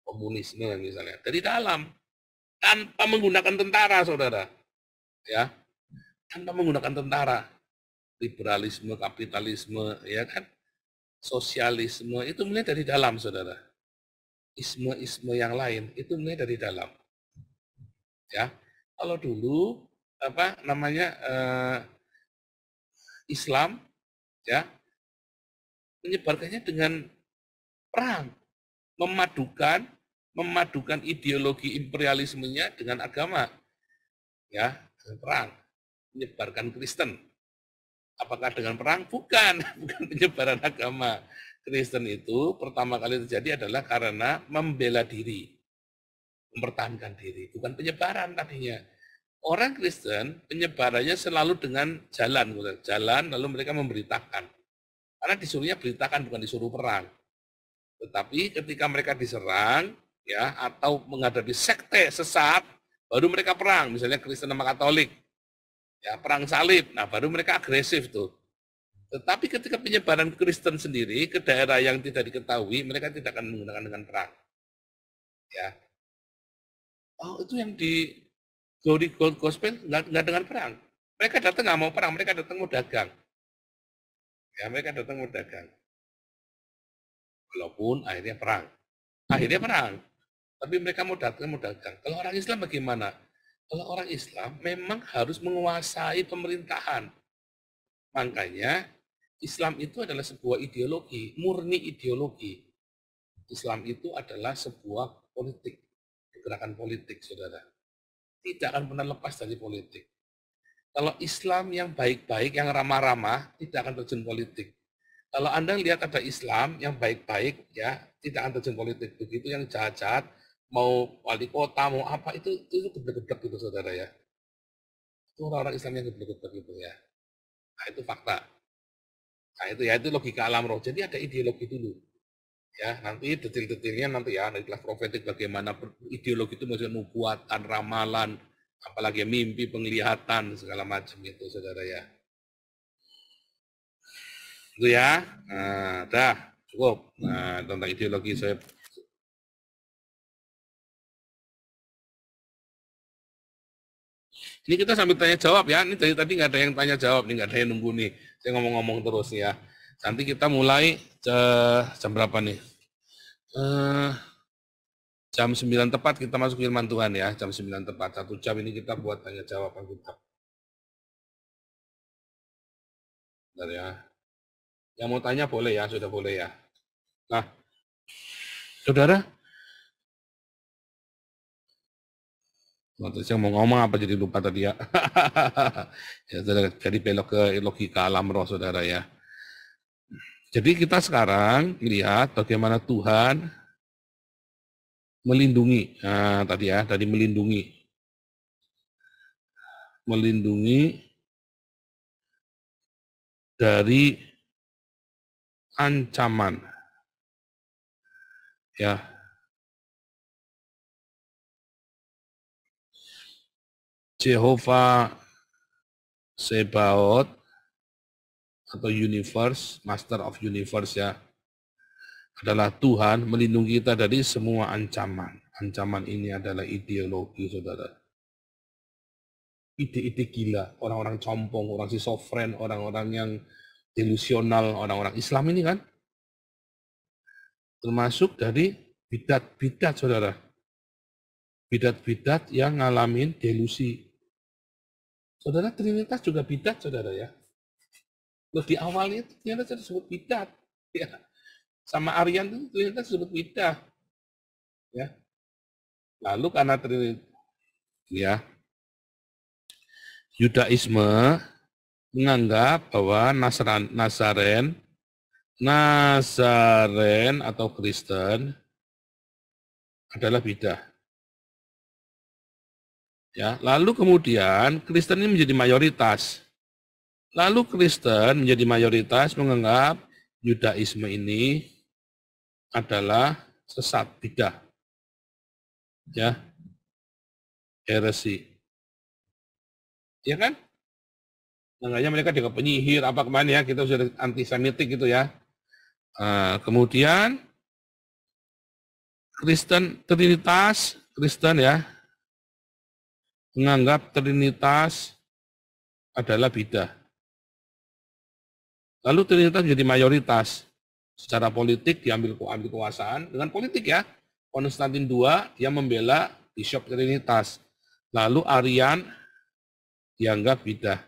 Komunisme misalnya, dari dalam. Tanpa menggunakan tentara, saudara. Ya, tanpa menggunakan tentara. Liberalisme, kapitalisme, ya kan? Sosialisme, itu mulai dari dalam, saudara. Isme-isme yang lain itu mulai dari dalam. Ya, kalau dulu apa namanya Islam, ya, menyebarkannya dengan perang, memadukan ideologi imperialismenya dengan agama, ya, dengan perang, menyebarkan Kristen. Apakah dengan perang? Bukan, bukan penyebaran agama. Kristen itu pertama kali terjadi adalah karena membela diri, mempertahankan diri, bukan penyebaran tadinya. Orang Kristen penyebarannya selalu dengan jalan lalu mereka memberitakan. Karena disuruhnya beritakan, bukan disuruh perang. Tetapi ketika mereka diserang, ya, atau menghadapi sekte sesat, baru mereka perang. Misalnya Kristen sama Katolik, ya, perang salib. Nah, baru mereka agresif tuh. Tetapi ketika penyebaran Kristen sendiri ke daerah yang tidak diketahui, mereka tidak akan menggunakan dengan perang. Ya, oh itu yang di Glory Gospel nggak dengan perang. Mereka datang nggak mau perang, mereka datang mau dagang. Ya, mereka datang mau dagang. Walaupun akhirnya perang. Akhirnya perang. Tapi mereka mau dagang. Kalau orang Islam bagaimana? Kalau orang Islam memang harus menguasai pemerintahan. Makanya Islam itu adalah sebuah ideologi, murni ideologi. Islam itu adalah sebuah politik, gerakan politik, saudara. Tidak akan pernah lepas dari politik. Kalau Islam yang baik-baik, yang ramah-ramah, tidak akan terjun politik. Kalau Anda lihat ada Islam yang baik-baik, ya tidak akan terjun politik. Begitu yang jahat-jahat, mau wali kota, mau apa, itu geblek-geblek gitu, saudara ya. Itu orang-orang Islam yang geblek-geblek gitu ya. Nah, itu fakta. Nah, itu ya, itu logika alam roh. Jadi ada ideologi dulu. Ya, nanti detail-detailnya nanti ya, dari kelas profetik bagaimana ideologi itu maksudnya nubuatan, ramalan, apalagi mimpi, penglihatan, segala macam itu, saudara ya. Itu ya, nah, dah cukup. Nah, tentang ideologi saya. Ini kita sambil tanya jawab ya. Ini dari tadi nggak ada yang tanya jawab nih, nggak ada yang nunggu nih. Saya ngomong-ngomong terus ya. Nanti kita mulai jam berapa nih? Jam 9 tepat kita masuk firman Tuhan ya. Jam 9 tepat. 1 jam ini kita buat tanya jawab Alkitab. Bentar ya. Yang mau tanya boleh ya, sudah boleh ya. Nah, saudara, saya mau ngomong apa jadi lupa tadi ya. Ya saudara, jadi belok ke logika alam roh saudara ya. Jadi kita sekarang lihat bagaimana Tuhan melindungi. Nah, tadi melindungi. Melindungi dari ancaman. Ya. Jehovah Sebaot atau universe, master of universe ya, adalah Tuhan melindungi kita dari semua ancaman. Ancaman ini adalah ideologi, saudara. Ide-ide gila, orang-orang compong, orang schizofren, orang-orang yang delusional, orang-orang Islam ini kan, termasuk dari bidat-bidat, saudara. Bidat-bidat yang ngalamin delusi. Saudara, Trinitas juga bidat, saudara ya. Loh, di awalnya ternyata disebut bidat. Ya. Sama Aryan itu Trinitas disebut bidat. Ya. Lalu karena Trinitas, ya, Yudaisme menganggap bahwa Nazaren atau Kristen adalah bidah. Ya, lalu kemudian Kristen ini menjadi mayoritas. Lalu Kristen menjadi mayoritas menganggap Yudaisme ini adalah sesat, bidah. Ya. Heresi. Ya kan? Makanya mereka juga penyihir apa kemana ya, kita sudah antisemitik gitu ya. Kemudian Kristen ya, menganggap Trinitas adalah bidah. Lalu Trinitas menjadi mayoritas. Secara politik diambil kekuasaan dengan politik ya. Konstantin II dia membela Bishop Trinitas. Lalu Arian dianggap bidah.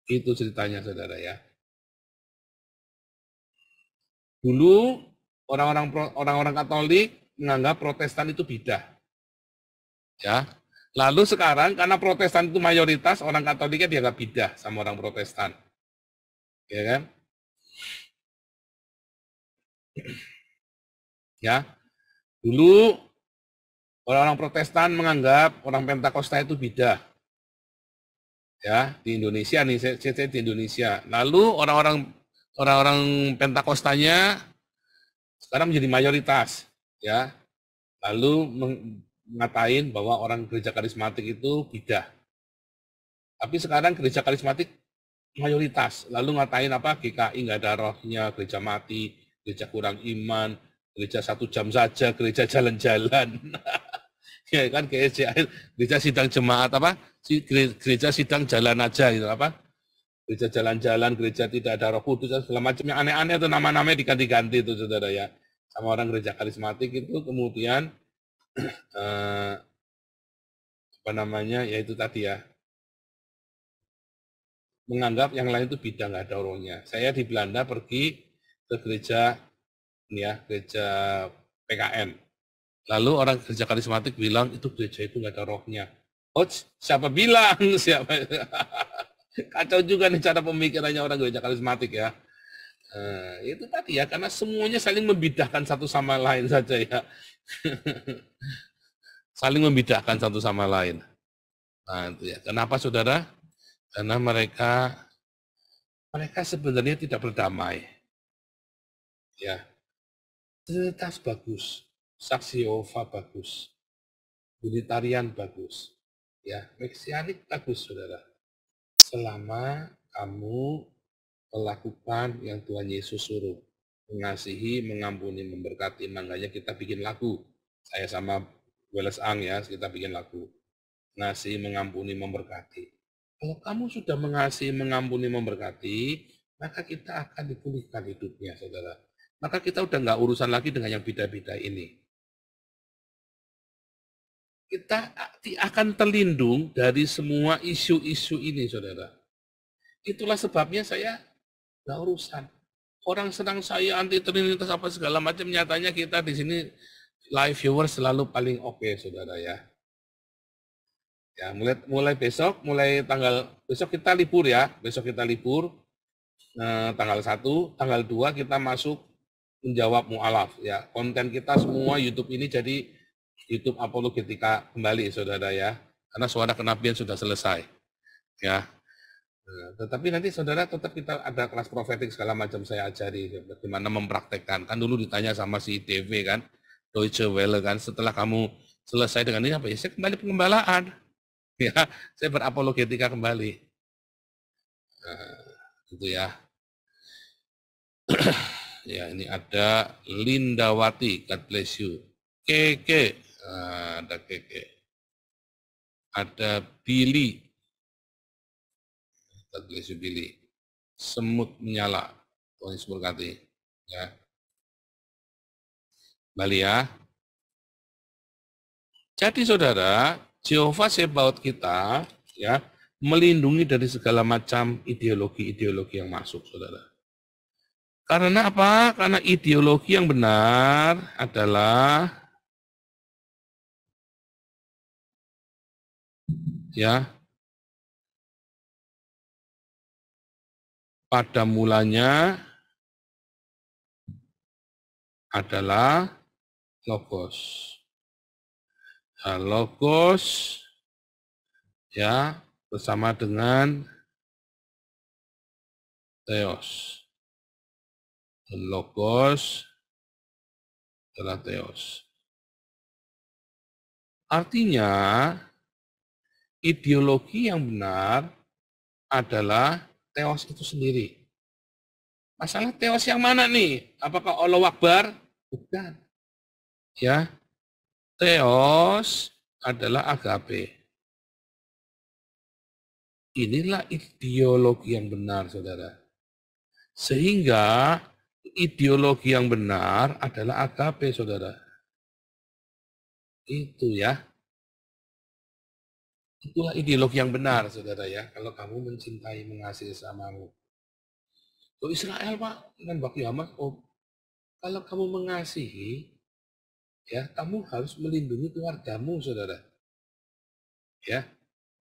Itu ceritanya, saudara ya. Dulu orang-orang Katolik menganggap Protestan itu bidah. Ya. Lalu sekarang karena Protestan itu mayoritas, orang Katoliknya dianggap bidah sama orang Protestan. Ya kan? Ya. Dulu orang-orang Protestan menganggap orang Pentakosta itu bidah. Ya, di Indonesia nih, saya di Indonesia. Lalu orang-orang Pentakostanya sekarang menjadi mayoritas, ya. Lalu ngatain bahwa orang gereja karismatik itu bidah. Tapi sekarang gereja karismatik mayoritas. Lalu ngatain apa? GKI nggak ada rohnya, gereja mati, gereja kurang iman, gereja 1 jam saja, gereja jalan-jalan. Ya kan, gereja sidang jemaat apa? Gereja sidang jalan aja gitu apa? Gereja jalan-jalan, gereja tidak ada Roh Kudus dan segala macam yang aneh-aneh itu nama-namanya diganti-ganti itu, saudara ya. Sama orang gereja karismatik itu kemudian apa namanya? Ya itu tadi ya. Menganggap yang lain itu bidah, nggak ada rohnya. Saya di Belanda pergi ke gereja ini ya, gereja PKN. Lalu orang gereja karismatik bilang itu gereja itu nggak ada rohnya. Oh, siapa bilang? Siapa? Kacau juga nih cara pemikirannya orang gereja karismatik ya. Itu tadi ya, karena semuanya saling membidahkan satu sama lain saja ya. Saling membidahkan satu sama lain. Nah, itu ya. Kenapa, saudara? Karena mereka sebenarnya tidak berdamai. Ya. Trinitas bagus. Saksi Yehova bagus, Unitarian bagus, ya, Mesianik bagus, saudara. Selama kamu melakukan yang Tuhan Yesus suruh, mengasihi, mengampuni, memberkati. Makanya kita bikin lagu. Saya sama Welles Ang ya, kita bikin lagu. Mengasihi, mengampuni, memberkati. Kalau kamu sudah mengasihi, mengampuni, memberkati, maka kita akan dipulihkan hidupnya, saudara. Maka kita udah nggak urusan lagi dengan yang beda-beda ini. Kita akan terlindung dari semua isu-isu ini, saudara. Itulah sebabnya saya nggak urusan. Orang senang saya anti Trinitas apa segala macam, nyatanya kita di sini live viewers selalu paling oke, saudara ya. Ya, mulai besok, besok kita libur ya, besok kita libur, tanggal 1, tanggal 2 kita masuk menjawab mu'alaf. Ya, konten kita semua YouTube ini jadi YouTube apologetika kembali, saudara ya. Karena suara kenabian sudah selesai. Ya. Nah, tetapi nanti saudara tetap kita ada kelas profetik segala macam saya ajari bagaimana mempraktekkan. Kan dulu ditanya sama si TV kan, Deutsche Welle kan, setelah kamu selesai dengan ini apa ya? Saya kembali pengembalaan. Ya, saya berapologetika kembali. Nah, gitu ya. Ya, ini ada Lindawati, God bless you. Keke, ada Keke. Ada Billy, God bless you Billy. Semut menyala, Tuhan Yesus berkati. Ya. Kembali ya. Jadi saudara, Jehovah Sebaot kita ya melindungi dari segala macam ideologi-ideologi yang masuk, saudara. Karena apa? Karena ideologi yang benar adalah ya pada mulanya adalah logos. Nah, logos ya bersama dengan theos. Logos adalah theos. Artinya ideologi yang benar adalah theos itu sendiri. Masalah theos yang mana nih? Apakah Allahu Akbar? Bukan. Ya. Theos adalah agape. Inilah ideologi yang benar, saudara. Sehingga ideologi yang benar adalah agape, saudara. Itu ya. Itulah ideologi yang benar, saudara ya. Kalau kamu mencintai, mengasihi sesamamu. Oh Israel, Pak, dengan Bak Yamas, oh, kalau kamu mengasihi, ya, kamu harus melindungi keluargamu, saudara. Ya,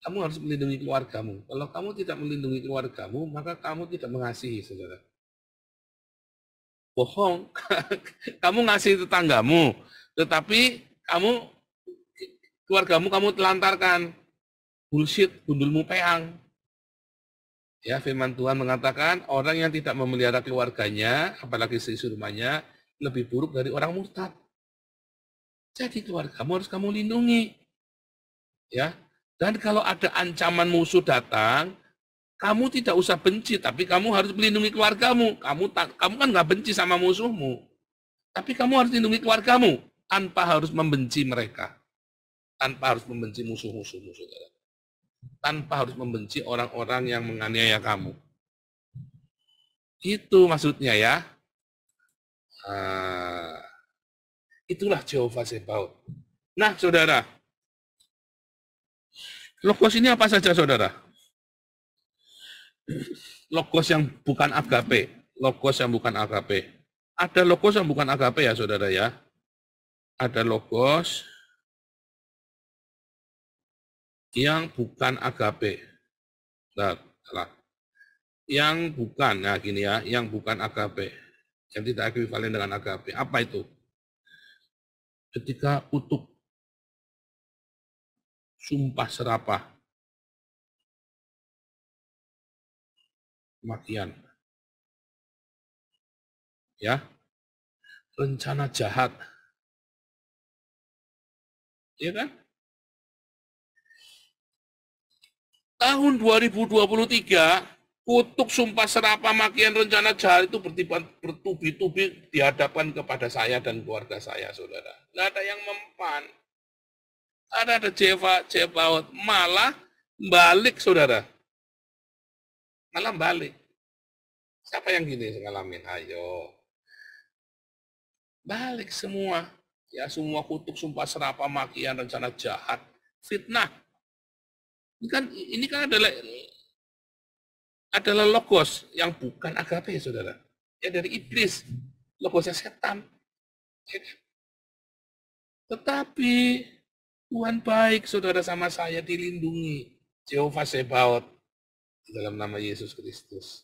kamu harus melindungi keluargamu. Kalau kamu tidak melindungi keluargamu, maka kamu tidak mengasihi, saudara. Bohong. Kamu ngasih tetanggamu, tetapi keluargamu kamu telantarkan. Bullshit, gundulmu peang. Ya, firman Tuhan mengatakan orang yang tidak memelihara keluarganya, apalagi seisi rumahnya, lebih buruk dari orang murtad. Jadi keluargamu harus kamu lindungi. Ya. Dan kalau ada ancaman musuh datang, kamu tidak usah benci, tapi kamu harus melindungi keluargamu. Kamu kan nggak benci sama musuhmu. Tapi kamu harus lindungi keluargamu tanpa harus membenci mereka. Tanpa harus membenci musuh-musuhmu, saudara. Tanpa harus membenci orang-orang yang menganiaya kamu. Itu maksudnya ya. Itulah Jehovah Sebaot. Nah, saudara. Logos ini apa saja, saudara? Logos yang bukan agape. Logos yang bukan agape. Ada logos yang bukan agape ya, saudara ya. Ada logos yang bukan agape. Salah. Yang bukan, nah gini ya, yang bukan agape. Yang tidak ekuivalen dengan agape. Apa itu? Ketika kutuk, sumpah serapah, kematian. Ya. Rencana jahat. Ya kan? Tahun 2023, kutuk sumpah serapah makian rencana jahat itu bertubi-tubi dihadapkan kepada saya dan keluarga saya, saudara. Nggak ada yang mempan. Ada Jehovah malah balik, saudara. Malah balik. Siapa yang gini ngalamin? Ayo. Balik semua. Ya, semua kutuk sumpah serapah makian rencana jahat, fitnah. Ini kan adalah logos yang bukan agape, saudara. Ya dari iblis, logosnya setan. Tetapi Tuhan baik, saudara, sama saya, dilindungi. Jehovah Sebaot di dalam nama Yesus Kristus.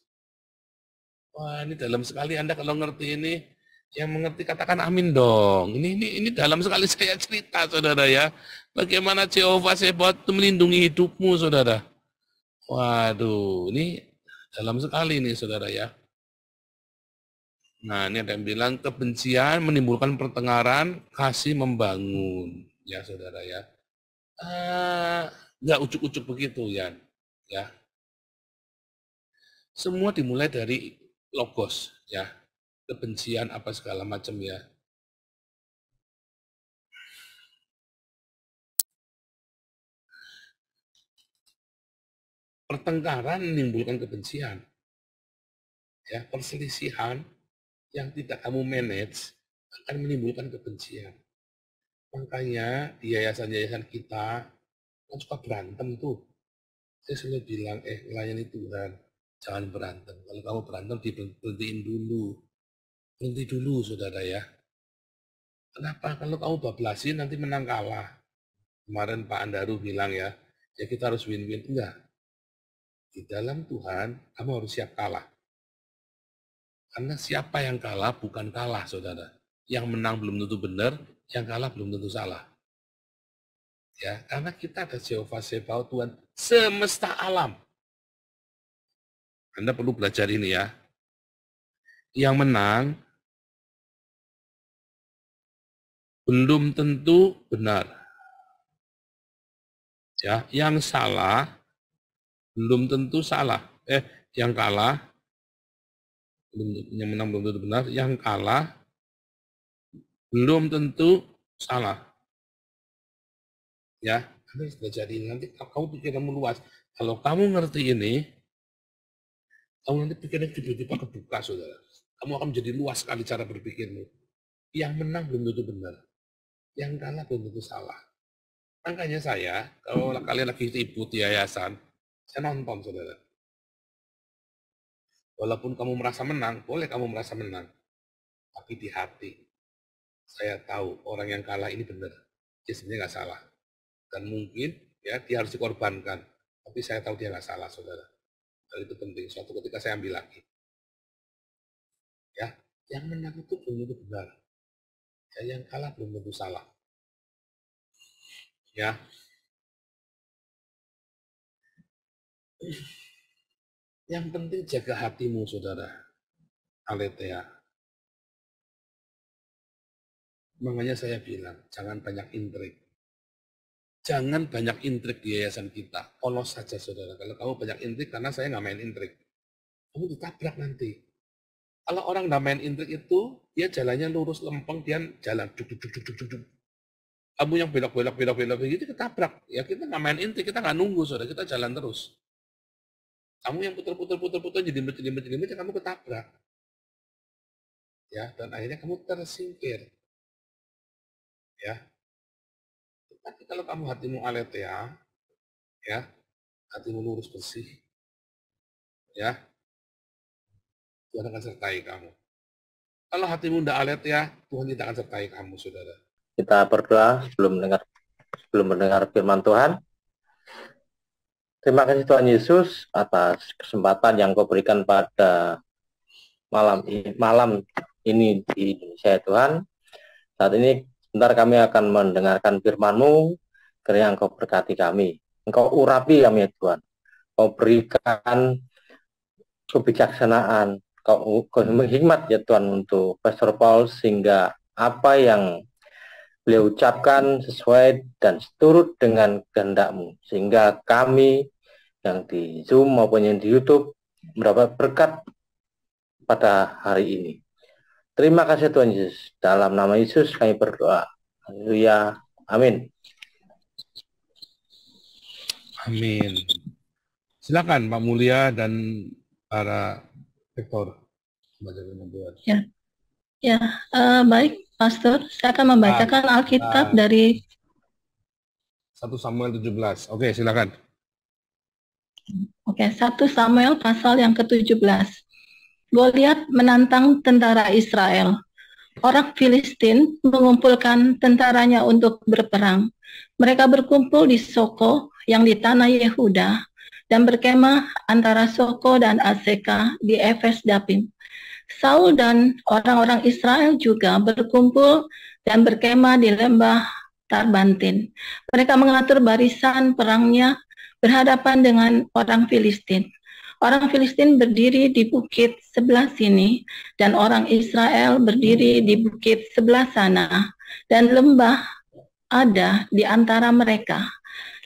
Wah, ini dalam sekali Anda kalau ngerti ini, Yang mengerti katakan amin dong. Ini dalam sekali saya cerita, saudara ya. Bagaimana Jehovah Sebaot itu melindungi hidupmu, saudara. Waduh, ini dalam sekali nih, saudara ya. Nah, ini ada yang bilang kebencian menimbulkan pertengkaran, kasih membangun. Ya, saudara ya. Nggak ujuk-ujuk begitu, Yan. Ya. Semua dimulai dari logos, ya. Kebencian apa segala macam ya. Pertengkaran menimbulkan kebencian. Ya, perselisihan yang tidak kamu manage akan menimbulkan kebencian. Makanya di yayasan-yayasan kita kan suka berantem tuh. Saya selalu bilang, melayani Tuhan, jangan berantem. Kalau kamu berantem, diberhentiin dulu. Berhenti dulu, saudara ya. Kenapa? Kalau kamu bablasin, nanti menang kalah. Kemarin Pak Andaru bilang ya kita harus win-win. Enggak. Di dalam Tuhan, kamu harus siap kalah. Karena siapa yang kalah bukan kalah, saudara. Yang menang belum tentu benar, yang kalah belum tentu salah. Ya, karena kita ada Jehovah Sebaot, Tuhan semesta alam. Anda perlu belajar ini ya. Yang menang belum tentu benar. Ya, yang salah belum tentu salah. Yang kalah yang menang belum tentu benar, yang kalah belum tentu salah. Ya, Anda harus belajar ini. Nanti kamu pikiranmu luas. Kalau kamu ngerti ini, kamu nanti pikirannya tiba-tiba kebuka, saudara. Kamu akan menjadi luas sekali cara berpikirmu. Yang menang belum tentu benar. Yang kalah belum tentu salah. Makanya saya, kalau kalian lagi ribut di yayasan, saya nonton, saudara. Walaupun kamu merasa menang, boleh kamu merasa menang. Tapi di hati, saya tahu orang yang kalah ini benar. Dia sebenarnya nggak salah. Dan mungkin ya dia harus dikorbankan. Tapi saya tahu dia nggak salah, saudara. Dan itu penting. Suatu ketika saya ambil lagi. Ya, yang menang itu belum tentu benar. Ya, yang kalah belum tentu salah. Ya. Yang penting jaga hatimu, saudara. Aletheia. Makanya saya bilang, jangan banyak intrik. Jangan banyak intrik di yayasan kita. Polos saja, saudara. Kalau kamu banyak intrik, karena saya nggak main intrik. Kamu ditabrak nanti. Kalau orang nggak main intrik itu, dia jalannya lurus lempeng, dia jalan duk. Kamu yang belok begitu ketabrak. Ya kita nggak main intrik, kita nggak nunggu, saudara. Kita jalan terus. Kamu yang putar, jadi jelimet, kamu ketabrak. Ya, dan akhirnya kamu tersingkir. Ya. Tapi kalau kamu hatimu aletheia, ya, hatimu lurus bersih, ya, Tuhan akan sertai kamu. Kalau hatimu tidak aletheia, Tuhan tidak akan sertai kamu, saudara. Kita berdoa sebelum mendengar firman Tuhan. Terima kasih Tuhan Yesus atas kesempatan yang Kau berikan pada malam ini di Indonesia, Tuhan. Saat ini sebentar kami akan mendengarkan firman-Mu, kiranya Engkau berkati kami. Engkau urapi kami, Tuhan. Kau berikan kebijaksanaan, Kau hikmat ya Tuhan untuk Pastor Paul, sehingga apa yang beliau ucapkan sesuai dan seturut dengan kehendak-Mu, sehingga kami yang di Zoom maupun yang di YouTube mendapat berkat pada hari ini. Terima kasih Tuhan Yesus. Dalam nama Yesus kami berdoa. Haleluya. Amin. Amin. Silakan Pak Mulia dan para rektor. Baik, Pastor. Saya akan membacakan Alkitab dari 1 Samuel 17. Oke, silakan. 1 Samuel pasal yang ke-17. Goliat menantang tentara Israel. Orang Filistin mengumpulkan tentaranya untuk berperang. Mereka berkumpul di Soko yang di tanah Yehuda dan berkemah antara Soko dan Azeka di Efes Dapim. Saul dan orang-orang Israel juga berkumpul dan berkemah di lembah Tarbantin. Mereka mengatur barisan perangnya berhadapan dengan orang Filistin. Orang Filistin berdiri di bukit sebelah sini, dan orang Israel berdiri di bukit sebelah sana, dan lembah ada di antara mereka.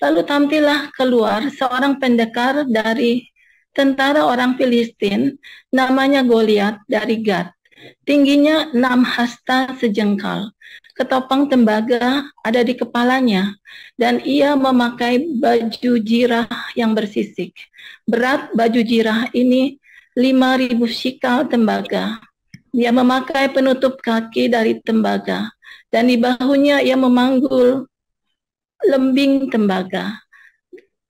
Lalu tampillah keluar seorang pendekar dari tentara orang Filistin, namanya Goliat dari Gad. Tingginya 6 hasta sejengkal. Ketopang tembaga ada di kepalanya, dan ia memakai baju jirah yang bersisik. Berat baju jirah ini 5.000 shikal tembaga. Dia memakai penutup kaki dari tembaga, dan di bahunya ia memanggul lembing tembaga.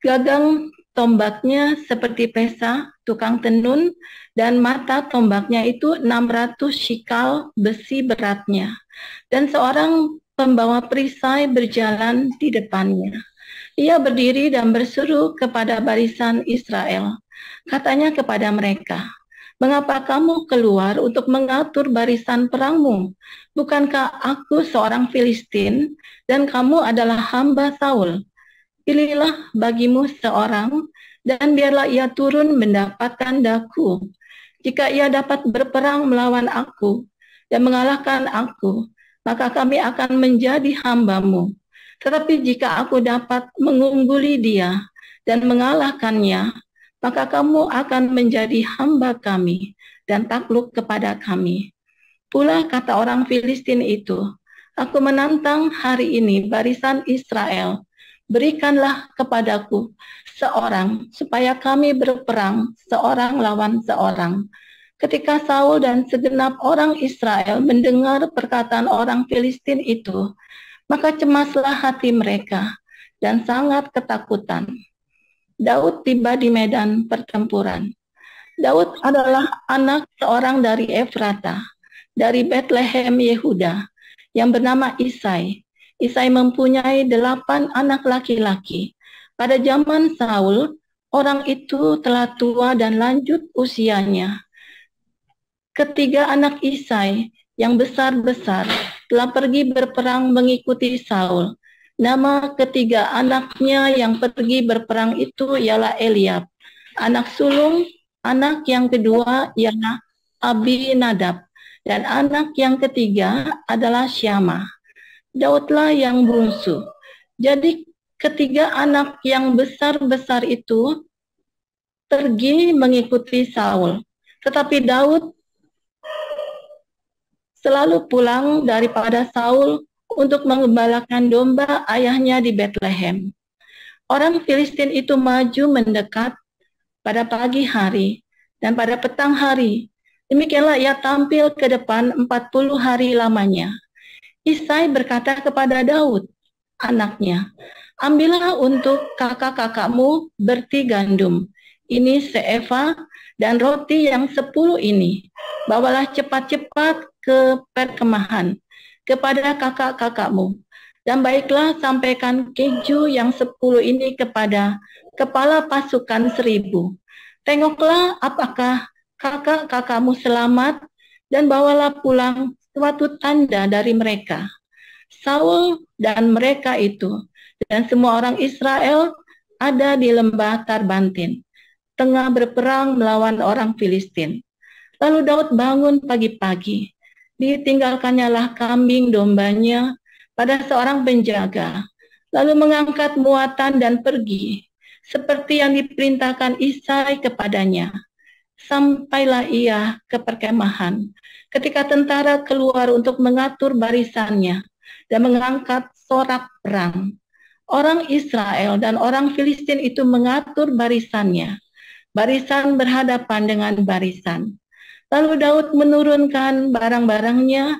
Gagang tombaknya seperti pesa tukang tenun, dan mata tombaknya itu 600 shikal besi beratnya. Dan seorang pembawa perisai berjalan di depannya. Ia berdiri dan berseru kepada barisan Israel. Katanya kepada mereka, "Mengapa kamu keluar untuk mengatur barisan perangmu? Bukankah aku seorang Filistin dan kamu adalah hamba Saul? Pilihlah bagimu seorang, dan biarlah ia turun mendapatkan daku. Jika ia dapat berperang melawan aku dan mengalahkan aku, maka kami akan menjadi hambamu. Tetapi jika aku dapat mengungguli dia dan mengalahkannya, maka kamu akan menjadi hamba kami dan takluk kepada kami." Pula kata orang Filistin itu, "Aku menantang hari ini barisan Israel. Berikanlah kepadaku seorang, supaya kami berperang seorang lawan seorang." Ketika Saul dan segenap orang Israel mendengar perkataan orang Filistin itu, maka cemaslah hati mereka dan sangat ketakutan. Daud tiba di medan pertempuran. Daud adalah anak seorang dari Efrata, dari Bethlehem Yehuda, yang bernama Isai. Isai mempunyai 8 anak laki-laki. Pada zaman Saul, orang itu telah tua dan lanjut usianya. Ketiga anak Isai yang besar-besar telah pergi berperang mengikuti Saul. Nama ketiga anaknya yang pergi berperang itu ialah Eliab, anak sulung. Anak yang kedua ialah Abinadab, dan anak yang ketiga adalah Syama. Daudlah yang bungsu. Jadi ketiga anak yang besar-besar itu pergi mengikuti Saul. Tetapi Daud selalu pulang daripada Saul untuk mengembalakan domba ayahnya di Bethlehem. Orang Filistin itu maju mendekat pada pagi hari dan pada petang hari. Demikianlah ia tampil ke depan 40 hari lamanya. Isai berkata kepada Daud, anaknya, "Ambillah untuk kakak-kakakmu berti gandum. Ini seeva, dan roti yang 10 ini. Bawalah cepat-cepat ke perkemahan kepada kakak-kakakmu. Dan baiklah sampaikan keju yang 10 ini kepada kepala pasukan 1000. Tengoklah apakah kakak-kakakmu selamat, dan bawalah pulang suatu tanda dari mereka." Saul dan mereka itu dan semua orang Israel ada di lembah Tarbantin, tengah berperang melawan orang Filistin. Lalu Daud bangun pagi-pagi, ditinggalkannya lah kambing dombanya pada seorang penjaga, lalu mengangkat muatan dan pergi, seperti yang diperintahkan Isai kepadanya. Sampailah ia ke perkemahan, ketika tentara keluar untuk mengatur barisannya dan mengangkat sorak perang. Orang Israel dan orang Filistin itu mengatur barisannya, barisan berhadapan dengan barisan. Lalu Daud menurunkan barang-barangnya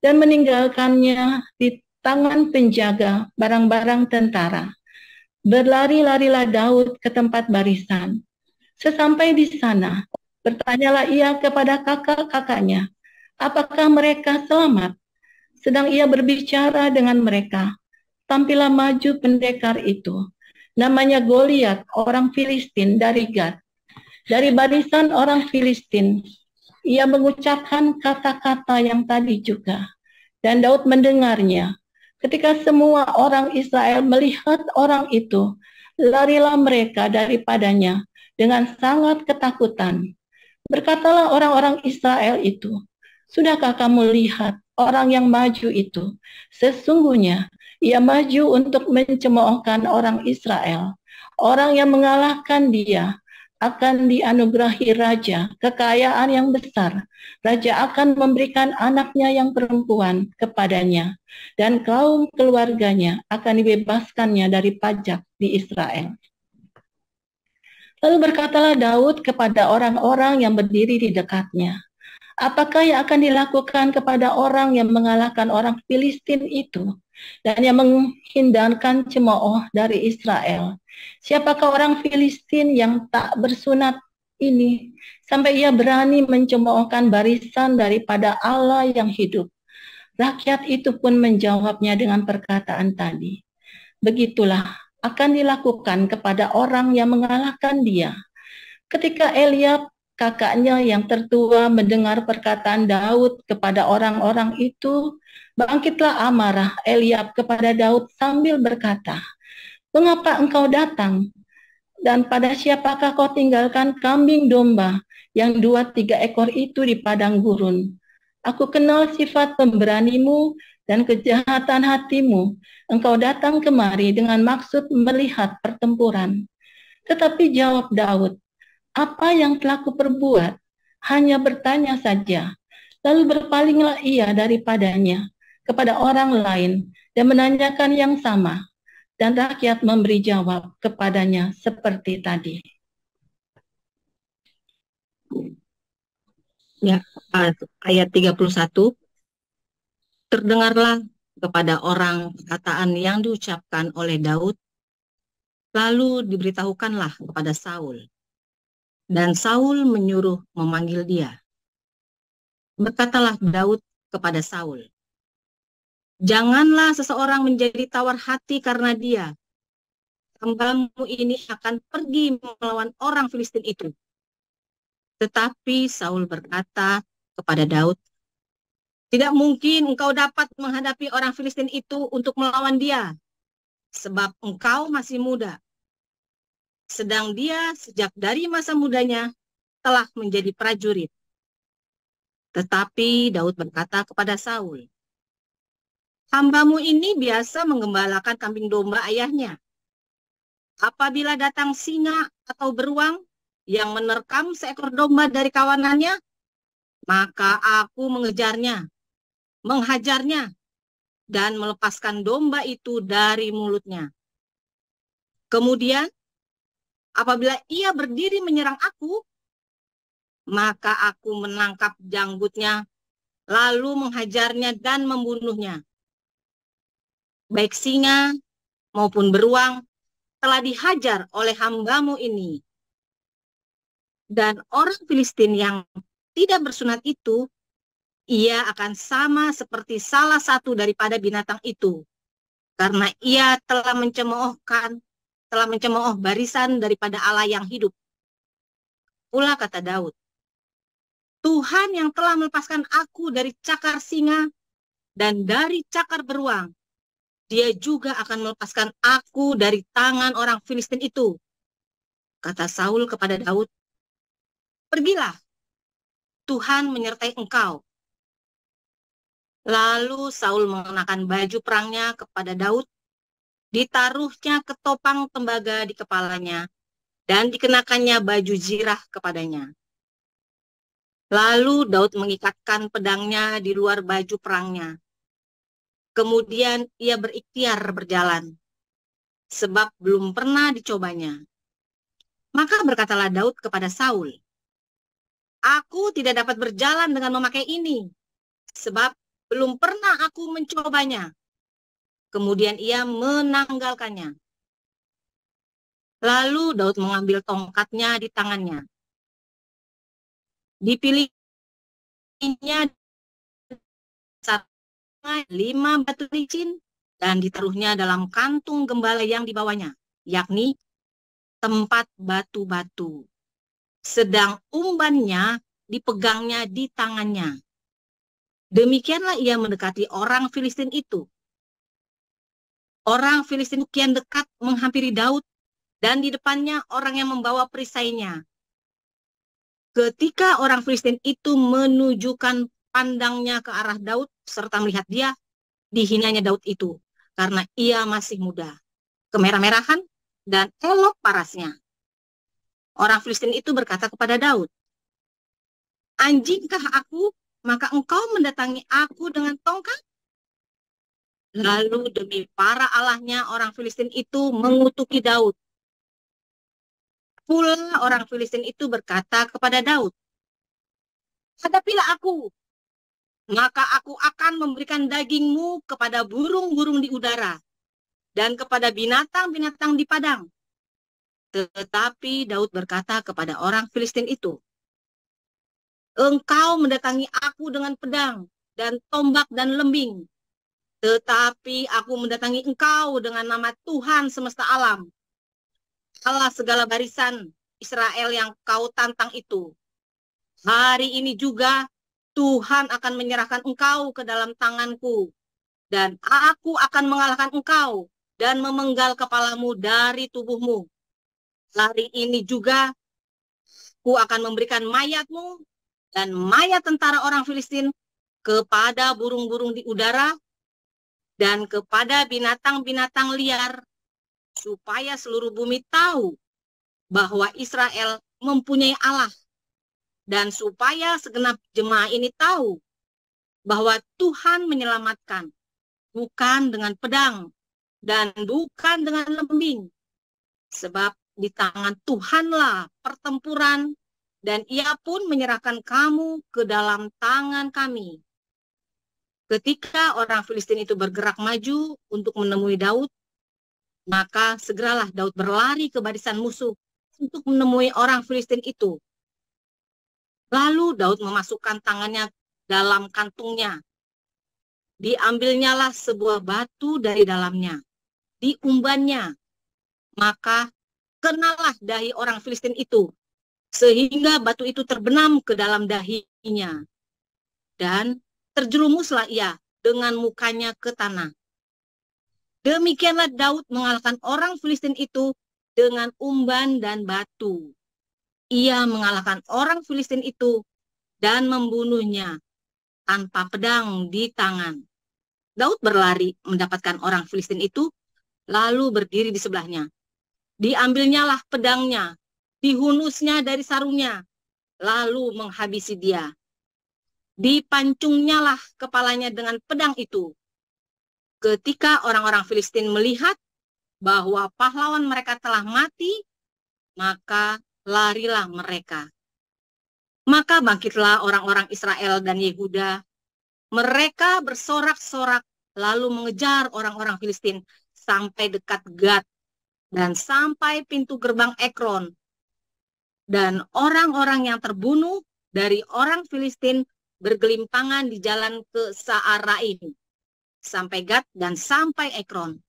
dan meninggalkannya di tangan penjaga barang-barang tentara. Berlari-larilah Daud ke tempat barisan. Sesampai di sana, bertanyalah ia kepada kakak-kakaknya, apakah mereka selamat? Sedang ia berbicara dengan mereka, tampillah maju pendekar itu, namanya Goliat, orang Filistin dari Gad. Dari barisan orang Filistin, ia mengucapkan kata-kata yang tadi juga. Dan Daud mendengarnya. Ketika semua orang Israel melihat orang itu, larilah mereka daripadanya dengan sangat ketakutan. Berkatalah orang-orang Israel itu, sudahkah kamu lihat orang yang maju itu? Sesungguhnya ia maju untuk mencemoohkan orang Israel. Orang yang mengalahkan dia akan dianugerahi raja, kekayaan yang besar. Raja akan memberikan anaknya yang perempuan kepadanya, dan kaum keluarganya akan dibebaskannya dari pajak di Israel. Lalu berkatalah Daud kepada orang-orang yang berdiri di dekatnya, apakah yang akan dilakukan kepada orang yang mengalahkan orang Filistin itu dan yang menghindarkan cemooh dari Israel? Siapakah orang Filistin yang tak bersunat ini sampai ia berani mencemoohkan barisan daripada Allah yang hidup? Rakyat itu pun menjawabnya dengan perkataan tadi. Begitulah akan dilakukan kepada orang yang mengalahkan dia. Ketika Eliab, kakaknya yang tertua, mendengar perkataan Daud kepada orang-orang itu, bangkitlah amarah Eliab kepada Daud sambil berkata, "Mengapa engkau datang? Dan pada siapakah kau tinggalkan kambing domba yang 2-3 ekor itu di padang gurun? Aku kenal sifat pemberanimu dan kejahatan hatimu. Engkau datang kemari dengan maksud melihat pertempuran." Tetapi jawab Daud, "Apa yang telah kuperbuat? Hanya bertanya saja." Lalu berpalinglah ia daripadanya kepada orang lain dan menanyakan yang sama. Dan rakyat memberi jawab kepadanya seperti tadi. Ya, ayat 31. Terdengarlah kepada orang perkataan yang diucapkan oleh Daud, lalu diberitahukanlah kepada Saul. Dan Saul menyuruh memanggil dia. Berkatalah Daud kepada Saul, "Janganlah seseorang menjadi tawar hati karena dia. Hambamu ini akan pergi melawan orang Filistin itu." Tetapi Saul berkata kepada Daud, "Tidak mungkin engkau dapat menghadapi orang Filistin itu untuk melawan dia, sebab engkau masih muda. Sedang dia sejak dari masa mudanya telah menjadi prajurit." Tetapi Daud berkata kepada Saul, "Hambamu ini biasa menggembalakan kambing domba ayahnya. Apabila datang singa atau beruang yang menerkam seekor domba dari kawanannya, maka aku mengejarnya, menghajarnya, dan melepaskan domba itu dari mulutnya. Kemudian, apabila ia berdiri menyerang aku, maka aku menangkap janggutnya, lalu menghajarnya dan membunuhnya. Baik singa maupun beruang telah dihajar oleh hambamu ini. Dan orang Filistin yang tidak bersunat itu, ia akan sama seperti salah satu daripada binatang itu, karena ia telah mencemooh barisan daripada Allah yang hidup." Pula kata Daud, "Tuhan yang telah melepaskan aku dari cakar singa dan dari cakar beruang, dia juga akan melepaskan aku dari tangan orang Filistin itu." Kata Saul kepada Daud, "Pergilah, Tuhan menyertai engkau." Lalu Saul mengenakan baju perangnya kepada Daud, ditaruhnya ketopang tembaga di kepalanya, dan dikenakannya baju zirah kepadanya. Lalu Daud mengikatkan pedangnya di luar baju perangnya. Kemudian ia berikhtiar berjalan, sebab belum pernah dicobanya. Maka berkatalah Daud kepada Saul, "Aku tidak dapat berjalan dengan memakai ini, sebab belum pernah aku mencobanya." Kemudian ia menanggalkannya. Lalu Daud mengambil tongkatnya di tangannya. Dipilihnya 5 batu licin dan ditaruhnya dalam kantung gembala yang dibawanya. yakni tempat batu-batu. Sedang umbannya dipegangnya di tangannya. Demikianlah ia mendekati orang Filistin itu. Orang Filistin kian dekat menghampiri Daud, dan di depannya orang yang membawa perisainya. Ketika orang Filistin itu menunjukkan pandangnya ke arah Daud, serta melihat dia, dihinanya Daud itu, karena ia masih muda, kemerah-merahan, dan elok parasnya. Orang Filistin itu berkata kepada Daud, "Anjingkah aku, maka engkau mendatangi aku dengan tongkat?" Lalu demi para allahnya, orang Filistin itu mengutuki Daud. Pula orang Filistin itu berkata kepada Daud, "Hadapilah aku, maka aku akan memberikan dagingmu kepada burung-burung di udara dan kepada binatang-binatang di padang." Tetapi Daud berkata kepada orang Filistin itu, "Engkau mendatangi aku dengan pedang dan tombak dan lembing, tetapi aku mendatangi engkau dengan nama Tuhan semesta alam, Allah segala barisan Israel yang kau tantang itu. Hari ini juga Tuhan akan menyerahkan engkau ke dalam tanganku, dan aku akan mengalahkan engkau dan memenggal kepalamu dari tubuhmu. Hari ini juga aku akan memberikan mayatmu dan mayat tentara orang Filistin kepada burung-burung di udara dan kepada binatang-binatang liar, supaya seluruh bumi tahu bahwa Israel mempunyai Allah, dan supaya segenap jemaah ini tahu bahwa Tuhan menyelamatkan, bukan dengan pedang dan bukan dengan lembing, sebab di tangan Tuhanlah pertempuran, dan ia pun menyerahkan kamu ke dalam tangan kami." Ketika orang Filistin itu bergerak maju untuk menemui Daud, maka segeralah Daud berlari ke barisan musuh untuk menemui orang Filistin itu. Lalu Daud memasukkan tangannya dalam kantungnya. Diambilnyalah sebuah batu dari dalamnya, diumbannya. Maka kenalah dahi orang Filistin itu, sehingga batu itu terbenam ke dalam dahinya. Dan terjerumuslah ia dengan mukanya ke tanah. Demikianlah Daud mengalahkan orang Filistin itu dengan umban dan batu. Ia mengalahkan orang Filistin itu dan membunuhnya tanpa pedang di tangan. Daud berlari mendapatkan orang Filistin itu, lalu berdiri di sebelahnya. Diambilnyalah pedangnya, dihunusnya dari sarungnya, lalu menghabisi dia. Dipancungnyalah kepalanya dengan pedang itu. Ketika orang-orang Filistin melihat bahwa pahlawan mereka telah mati, maka larilah mereka. Maka bangkitlah orang-orang Israel dan Yehuda. Mereka bersorak-sorak lalu mengejar orang-orang Filistin sampai dekat Gat dan sampai pintu gerbang Ekron. Dan orang-orang yang terbunuh dari orang Filistin bergelimpangan di jalan ke Saaraim, sampai Gat dan sampai Ekron.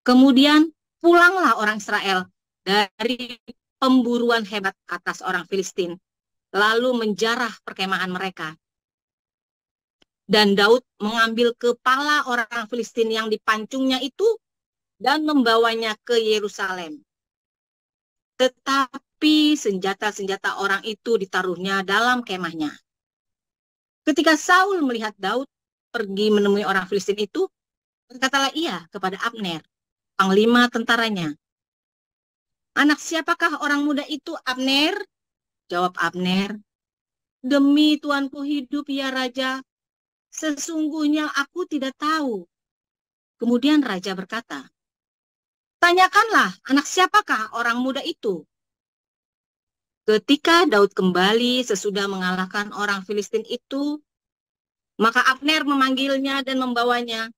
Kemudian pulanglah orang Israel dari pemburuan hebat atas orang Filistin, lalu menjarah perkemahan mereka. Dan Daud mengambil kepala orang Filistin yang dipancungnya itu dan membawanya ke Yerusalem. Tetapi senjata-senjata orang itu ditaruhnya dalam kemahnya. Ketika Saul melihat Daud pergi menemui orang Filistin itu, berkatalah ia kepada Abner, panglima tentaranya, "Anak siapakah orang muda itu, Abner?" Jawab Abner, "Demi tuanku hidup, ya Raja, sesungguhnya aku tidak tahu." Kemudian Raja berkata, "Tanyakanlah, anak siapakah orang muda itu?" Ketika Daud kembali sesudah mengalahkan orang Filistin itu, maka Abner memanggilnya dan membawanya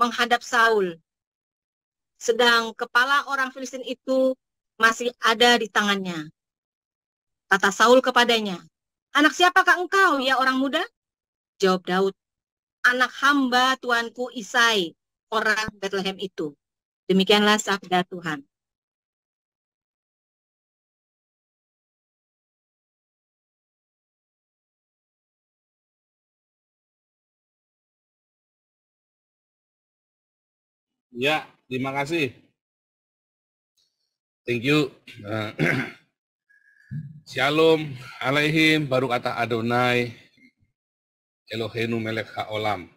menghadap Saul. Sedang kepala orang Filistin itu masih ada di tangannya. Kata Saul kepadanya, "Anak siapakah engkau, ya orang muda?" Jawab Daud, "Anak hamba tuanku Isai, orang Bethlehem itu." Demikianlah sabda Tuhan. Ya, terima kasih. Thank you. Shalom alaihim baru kata Adonai Eloheinu melech haolam.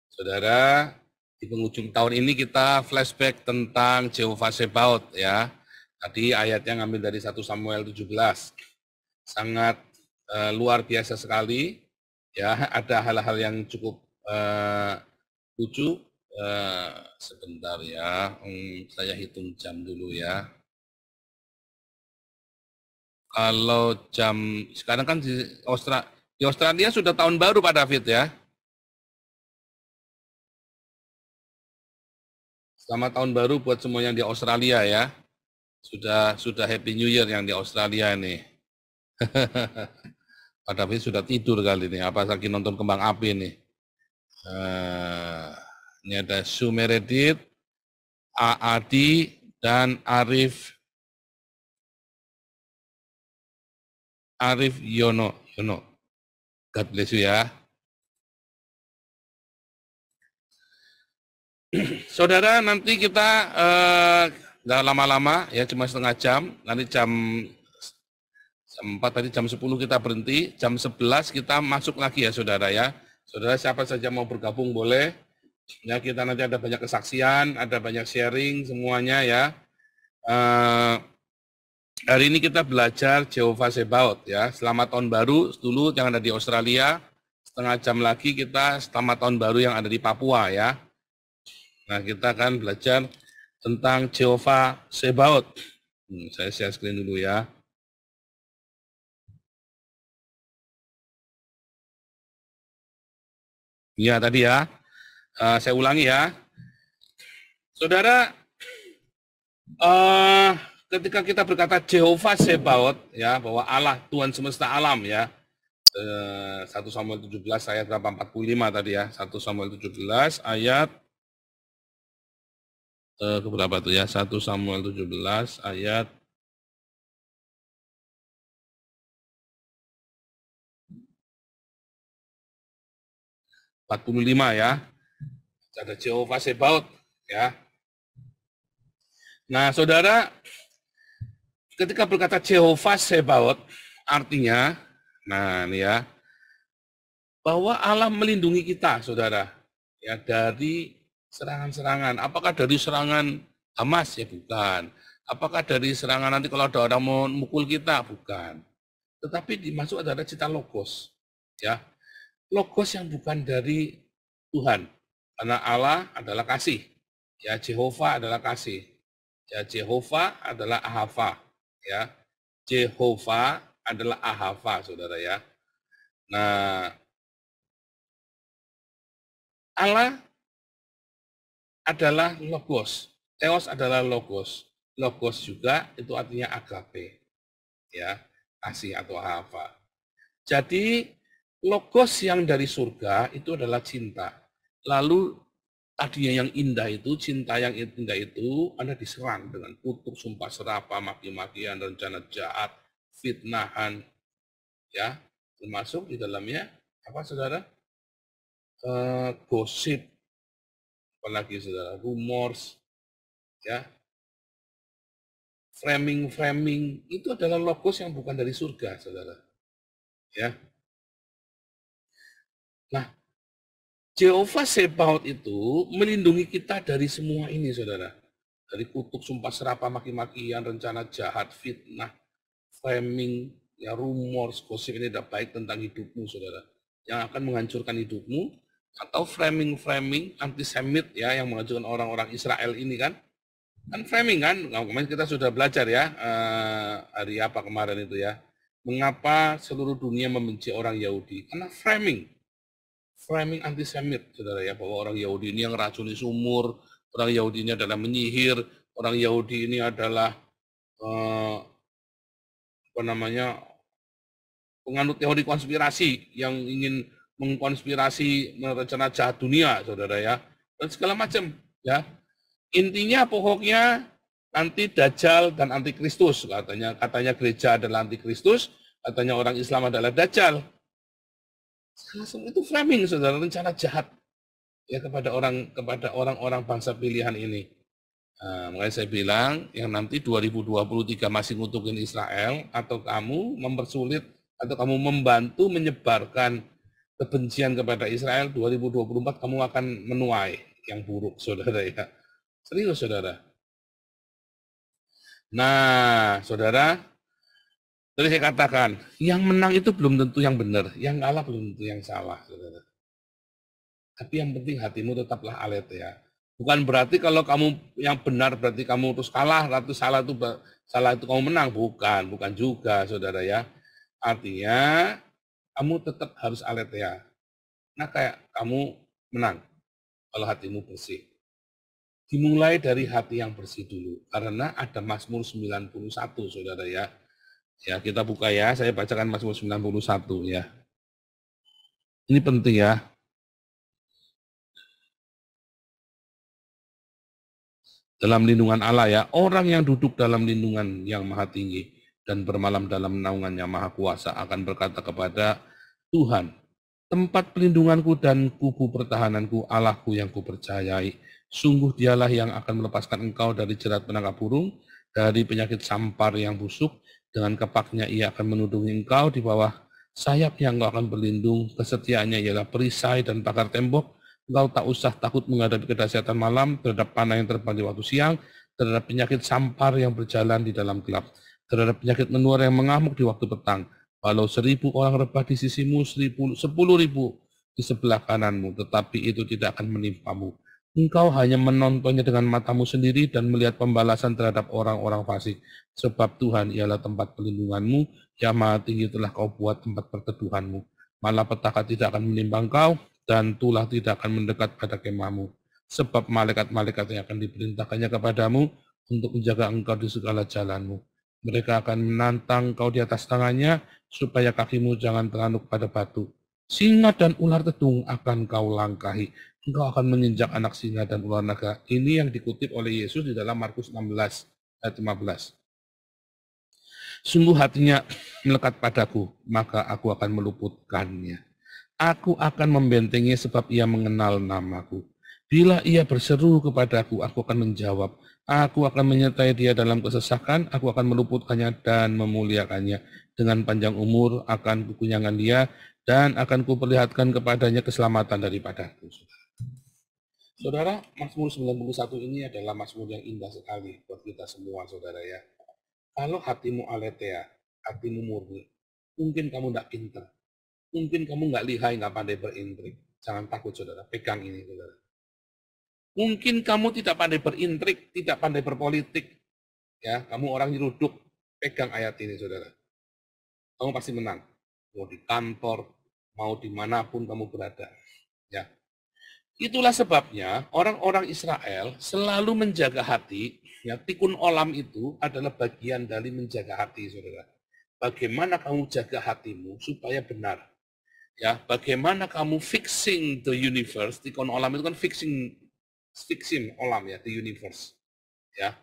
Saudara, di penghujung tahun ini kita flashback tentang Jehovah Sebaot ya. Tadi ayatnya ngambil dari 1 Samuel 17. Sangat luar biasa sekali ya, ada hal-hal yang cukup lucu. Sebentar ya, saya hitung jam dulu ya. Kalau jam sekarang kan di Australia sudah tahun baru Pak David ya. Selamat tahun baru buat semua yang di Australia ya. Sudah Happy New Year yang di Australia nih. Pak David sudah tidur kali ini. Apa lagi nonton kembang api nih? Ini ada Su Meredith, Adi, dan Arif Yono. God bless you ya. Saudara, nanti kita nggak lama-lama ya, cuma setengah jam. Nanti jam 4 tadi jam 10 kita berhenti, jam 11 kita masuk lagi ya saudara ya. Saudara siapa saja mau bergabung boleh. Ya, kita nanti ada banyak kesaksian, ada banyak sharing semuanya ya. Hari ini kita belajar Jehovah Sebaot ya. Selamat tahun baru dulu yang ada di Australia. Setengah jam lagi kita selamat tahun baru yang ada di Papua ya. Nah, kita akan belajar tentang Jehovah Sebaot. Saya share screen dulu ya. Ya, tadi ya. Saya ulangi ya. Saudara, ketika kita berkata Jehovah Sebaot ya, bahwa Allah Tuhan semesta alam ya. 1 Samuel 17 ayat 45 tadi ya. 1 Samuel 17 ayat keberapa tuh ya? 1 Samuel 17 ayat 45 ya. Ada Jehovah Sebaot ya. Nah, saudara, ketika berkata Jehovah Sebaot artinya, nah ini ya, bahwa Allah melindungi kita, saudara, ya dari serangan-serangan. Apakah dari serangan Hamas? Ya bukan. Apakah dari serangan nanti kalau ada orang mau mukul kita? Bukan. Tetapi dimasuk adalah cita logos, ya. Logos yang bukan dari Tuhan. Karena Allah adalah kasih. Ya, Jehovah adalah kasih. Ya, Jehovah adalah Ahava. Ya, Jehovah adalah Ahava, saudara ya. Nah, Allah adalah logos. Theos adalah logos. Logos juga itu artinya agape. Ya, kasih atau Ahava. Jadi, logos yang dari surga itu adalah cinta. Lalu tadinya yang indah itu, cinta yang indah itu, Anda diserang dengan kutuk, sumpah serapah, maki-makian, rencana jahat, fitnahan, ya, termasuk di dalamnya apa, saudara? Gosip, apalagi saudara, rumors, ya, framing, itu adalah logos yang bukan dari surga, saudara, ya. Nah, Jehovah Sebaot itu melindungi kita dari semua ini, saudara. Dari kutuk, sumpah serapah, maki-makian, rencana jahat, fitnah, framing, ya, rumor, gosip ini tidak baik tentang hidupmu, saudara. Yang akan menghancurkan hidupmu, atau framing antisemit ya, yang menghancurkan orang-orang Israel ini kan. Kan framing kan, kemarin kita sudah belajar ya, hari apa kemarin itu ya. Mengapa seluruh dunia membenci orang Yahudi? Karena framing antisemit, saudara ya, bahwa orang Yahudi ini yang racuni sumur, orang Yahudi ini adalah menyihir, orang Yahudi ini adalah penganut teori konspirasi yang ingin mengkonspirasi rencana jahat dunia, saudara ya, dan segala macam ya. Intinya pokoknya nanti Dajjal dan Antikristus. Katanya gereja adalah Antikristus, katanya orang Islam adalah Dajjal. Itu framing, saudara, rencana jahat ya kepada orang-orang bangsa pilihan ini. Nah, makanya saya bilang yang nanti 2023 masih ngutukin Israel, atau kamu mempersulit atau kamu membantu menyebarkan kebencian kepada Israel, 2024 kamu akan menuai yang buruk, saudara ya. Serius, saudara. Nah, saudara, tadi saya katakan, yang menang itu belum tentu yang benar, yang kalah belum tentu yang salah, saudara. Tapi yang penting hatimu tetaplah aletheia. Bukan berarti kalau kamu yang benar berarti kamu terus kalah, atau salah itu kamu menang. Bukan juga, saudara ya. Artinya kamu tetap harus aletheia. Nah, kayak kamu menang kalau hatimu bersih. Dimulai dari hati yang bersih dulu, karena ada Mazmur 91, saudara ya. Ya, kita buka ya, saya bacakan Mazmur 91 ya. Ini penting ya. Dalam lindungan Allah ya, orang yang duduk dalam lindungan yang maha tinggi dan bermalam dalam naungan yang maha kuasa akan berkata kepada Tuhan, tempat pelindunganku dan kubu pertahananku, Allahku yang kupercayai. Sungguh dialah yang akan melepaskan engkau dari jerat penangkap burung, dari penyakit sampar yang busuk. Dengan kepaknya ia akan menudungi engkau, di bawah sayapnya engkau akan berlindung. Kesetiaannya ialah perisai dan pagar tembok. Engkau tak usah takut menghadapi kedahsyatan malam, terhadap panah yang terbang di waktu siang, terhadap penyakit sampar yang berjalan di dalam gelap, terhadap penyakit menular yang mengamuk di waktu petang. Walau 1000 orang rebah di sisimu, 10.000 di sebelah kananmu, tetapi itu tidak akan menimpamu. Engkau hanya menontonnya dengan matamu sendiri dan melihat pembalasan terhadap orang-orang fasik. Sebab Tuhan ialah tempat pelindunganmu, yang maha tinggi telah kau buat tempat perteduhanmu. Malapetaka tidak akan menimpa engkau, dan tulah tidak akan mendekat pada kemahmu. Sebab malaikat-malaikat yang akan diperintahkannya kepadamu untuk menjaga engkau di segala jalanmu. Mereka akan menantang kau di atas tangannya, supaya kakimu jangan teranduk pada batu. Singa dan ular tedung akan kau langkahi. Engkau akan menginjak anak singa dan ular naga. Ini yang dikutip oleh Yesus di dalam Markus 16 ayat 15. Sungguh hatinya melekat padaku, maka aku akan meluputkannya. Aku akan membentengi sebab ia mengenal namaku. Bila ia berseru kepadaku, aku akan menjawab. Aku akan menyertai dia dalam kesesakan, aku akan meluputkannya dan memuliakannya. Dengan panjang umur akan kukunyangan dia, dan akan kuperlihatkan kepadanya keselamatan daripadaku. Saudara, Mazmur 91 ini adalah Mazmur yang indah sekali buat kita semua, saudara ya. Kalau hatimu aletheia, hatimu murni, mungkin kamu tidak pintar, mungkin kamu nggak lihai, nggak pandai berintrik. Jangan takut, saudara. Pegang ini, saudara. Mungkin kamu tidak pandai berintrik, tidak pandai berpolitik. Ya, kamu orang nyeruduk. Pegang ayat ini, saudara. Kamu pasti menang. Mau di kantor, mau dimanapun kamu berada. Ya. Itulah sebabnya orang-orang Israel selalu menjaga hati. Ya, tikun olam itu adalah bagian dari menjaga hati, saudara. Bagaimana kamu jaga hatimu supaya benar. Ya, bagaimana kamu fixing the universe. Tikun olam itu kan fixing olam ya, the universe. Ya,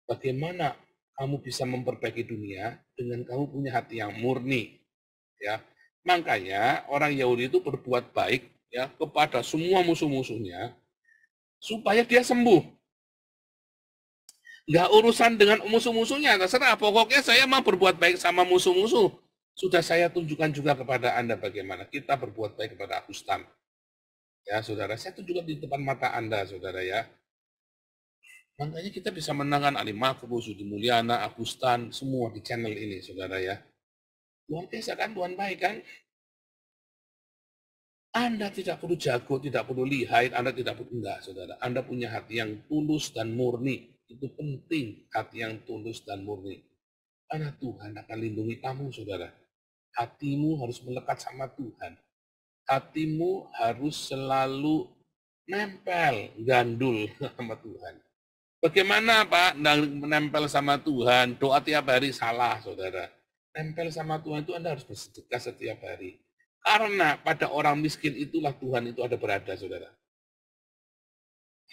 bagaimana kamu bisa memperbaiki dunia dengan kamu punya hati yang murni. Ya, makanya orang Yahudi itu berbuat baik ya kepada semua musuh-musuhnya supaya dia sembuh. Nggak urusan dengan musuh-musuhnya, terserah. Pokoknya saya mau berbuat baik sama musuh-musuh. Sudah saya tunjukkan juga kepada Anda bagaimana kita berbuat baik kepada Agustan. Ya, saudara, saya tunjukkan di depan mata Anda, saudara ya. Makanya kita bisa menangkan Ali Makru, Sudi Mulyana, Agustan, semua di channel ini, saudara ya. Tuhan biasa kan, Tuhan baik kan? Anda tidak perlu jago, tidak perlu lihai, Anda tidak perlu, enggak, saudara. Anda punya hati yang tulus dan murni. Itu penting, hati yang tulus dan murni. Karena Tuhan akan lindungi kamu, saudara. Hatimu harus melekat sama Tuhan. Hatimu harus selalu nempel, gandul sama Tuhan. Bagaimana Pak menempel sama Tuhan? Doa tiap hari salah, saudara. Nempel sama Tuhan itu Anda harus bersedekah setiap hari. Karena pada orang miskin itulah Tuhan itu ada berada, saudara.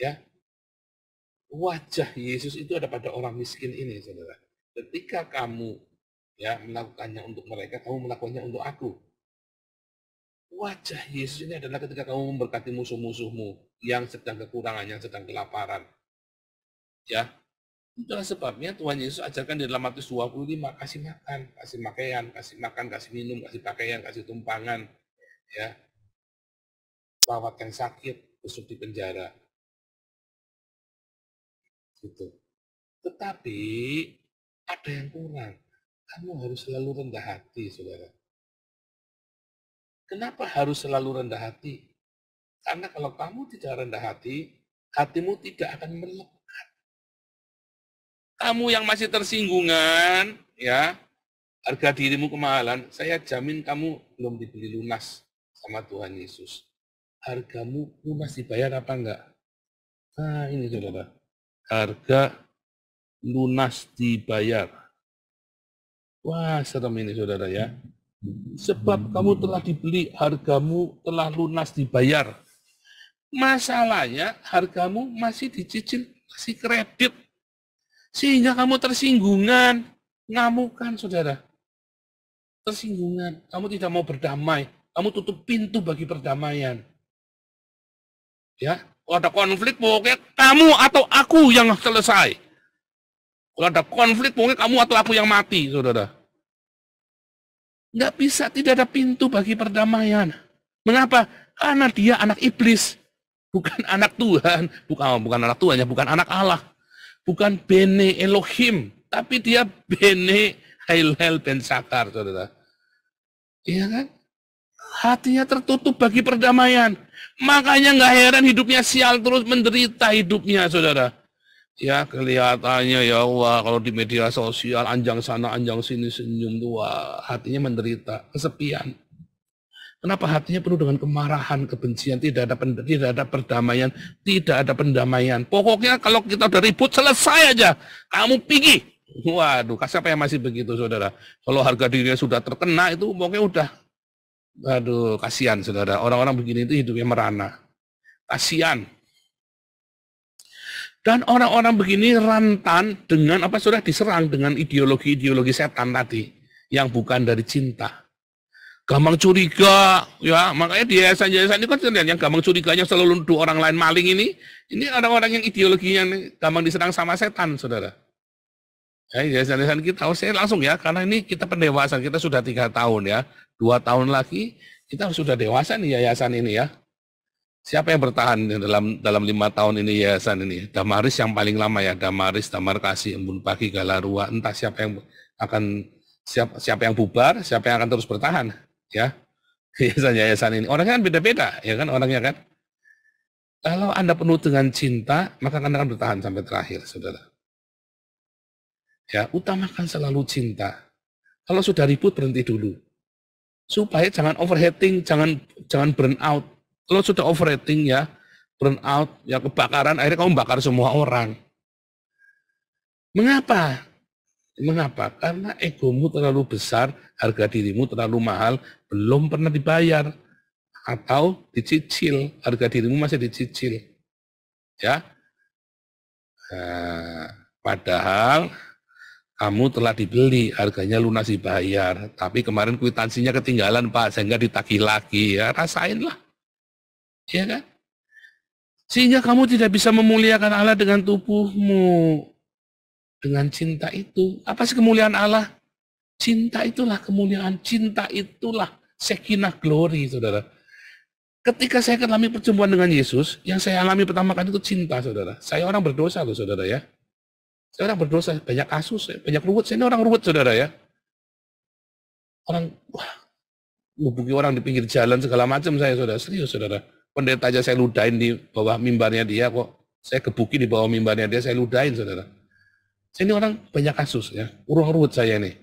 Ya. Wajah Yesus itu ada pada orang miskin ini, saudara. Ketika kamu ya melakukannya untuk mereka, kamu melakukannya untuk aku. Wajah Yesus ini adalah ketika kamu memberkati musuh-musuhmu yang sedang kekurangan, yang sedang kelaparan. Ya, itulah sebabnya Tuhan Yesus ajarkan di dalam Matius 25, kasih makan, kasih pakaian, kasih makan, kasih minum, kasih pakaian, kasih tumpangan, ya, rawat yang sakit, besuk di penjara. Gitu. Tetapi ada yang kurang. Kamu harus selalu rendah hati, saudara. Kenapa harus selalu rendah hati? Karena kalau kamu tidak rendah hati, hatimu tidak akan melekat. Kamu yang masih tersinggungan, ya, harga dirimu kemahalan, saya jamin kamu belum dibeli lunas sama Tuhan Yesus. Hargamu lunas dibayar apa enggak? Nah, ini saudara. Harga lunas dibayar. Wah, serem ini saudara ya. Sebab kamu telah dibeli, hargamu telah lunas dibayar. Masalahnya hargamu masih dicicil, masih kredit. Sehingga kamu tersinggungan, ngamukan saudara. Tersinggungan, kamu tidak mau berdamai, kamu tutup pintu bagi perdamaian. Ya, kalau ada konflik pokoknya kamu atau aku yang selesai. Kalau ada konflik pokoknya kamu atau aku yang mati, saudara. Nggak bisa, tidak ada pintu bagi perdamaian. Mengapa? Karena dia anak iblis, bukan anak Tuhan, bukan anak Tuhan, ya, bukan anak Allah, bukan Bene Elohim, tapi dia Bene Hail Ben Sakar, saudara. Iya kan? Hatinya tertutup bagi perdamaian. Makanya nggak heran hidupnya sial terus, menderita hidupnya, saudara. Ya kelihatannya ya Allah kalau di media sosial anjang sana anjang sini senyum tua, hatinya menderita, kesepian. Kenapa hatinya penuh dengan kemarahan, kebencian, tidak ada perdamaian, tidak ada pendamaian. Pokoknya kalau kita udah ribut selesai aja, kamu pergi. Waduh, siapa yang masih begitu saudara? Kalau harga dirinya sudah terkena itu pokoknya udah, aduh kasihan saudara. Orang-orang begini itu hidupnya merana, kasihan. Dan orang-orang begini rentan dengan apa sudah diserang dengan ideologi-ideologi setan tadi yang bukan dari cinta. Gampang curiga, ya makanya di yayasan-yayasan ini kan yang gampang curiganya selalu nuduh orang lain maling ini orang-orang yang ideologinya gampang diserang sama setan, saudara. Ya, yayasan-yayasan kita, saya langsung ya, karena ini kita pendewasaan, kita sudah 3 tahun ya, 2 tahun lagi kita sudah dewasa nih yayasan ini ya. Siapa yang bertahan dalam 5 tahun ini yayasan ini? Damaris yang paling lama ya, Damaris, Damar Kasih, Embun Pagi, Galarua, entah siapa yang akan siapa yang bubar, siapa yang akan terus bertahan, ya. Yayasan ini. Orangnya kan beda-beda, ya kan orangnya kan. Kalau Anda penuh dengan cinta, maka Anda akan bertahan sampai terakhir, saudara. Ya, utamakan selalu cinta. Kalau sudah ribut berhenti dulu. Supaya jangan overheating, jangan burn out. Kalau sudah overheating ya, burn out, ya kebakaran, akhirnya kamu bakar semua orang. Mengapa? Mengapa? Karena egomu terlalu besar, harga dirimu terlalu mahal, belum pernah dibayar. Atau dicicil, harga dirimu masih dicicil. Ya. Nah, padahal kamu telah dibeli, harganya lunas dibayar. Tapi kemarin kwitansinya ketinggalan Pak, sehingga ditagih lagi. Ya, rasainlah. Ya kan? Sehingga kamu tidak bisa memuliakan Allah dengan tubuhmu. Dengan cinta itu. Apa sih kemuliaan Allah? Cinta itulah kemuliaan. Cinta itulah Shekinah glory, saudara. Ketika saya alami perjumpaan dengan Yesus, yang saya alami pertama kali itu cinta, saudara. Saya orang berdosa loh, saudara ya. Saya orang berdosa, banyak kasus, banyak ruwet. Saya ini orang ruwet, saudara ya. Orang, wah, hubungi orang di pinggir jalan segala macam saya, saudara. Serius, saudara. Pendeta aja saya ludahin di bawah mimbarnya dia kok. Saya gebuki di bawah mimbarnya dia, saya ludahin, saudara. Saya ini orang banyak kasus ya, urung ruwet saya ini.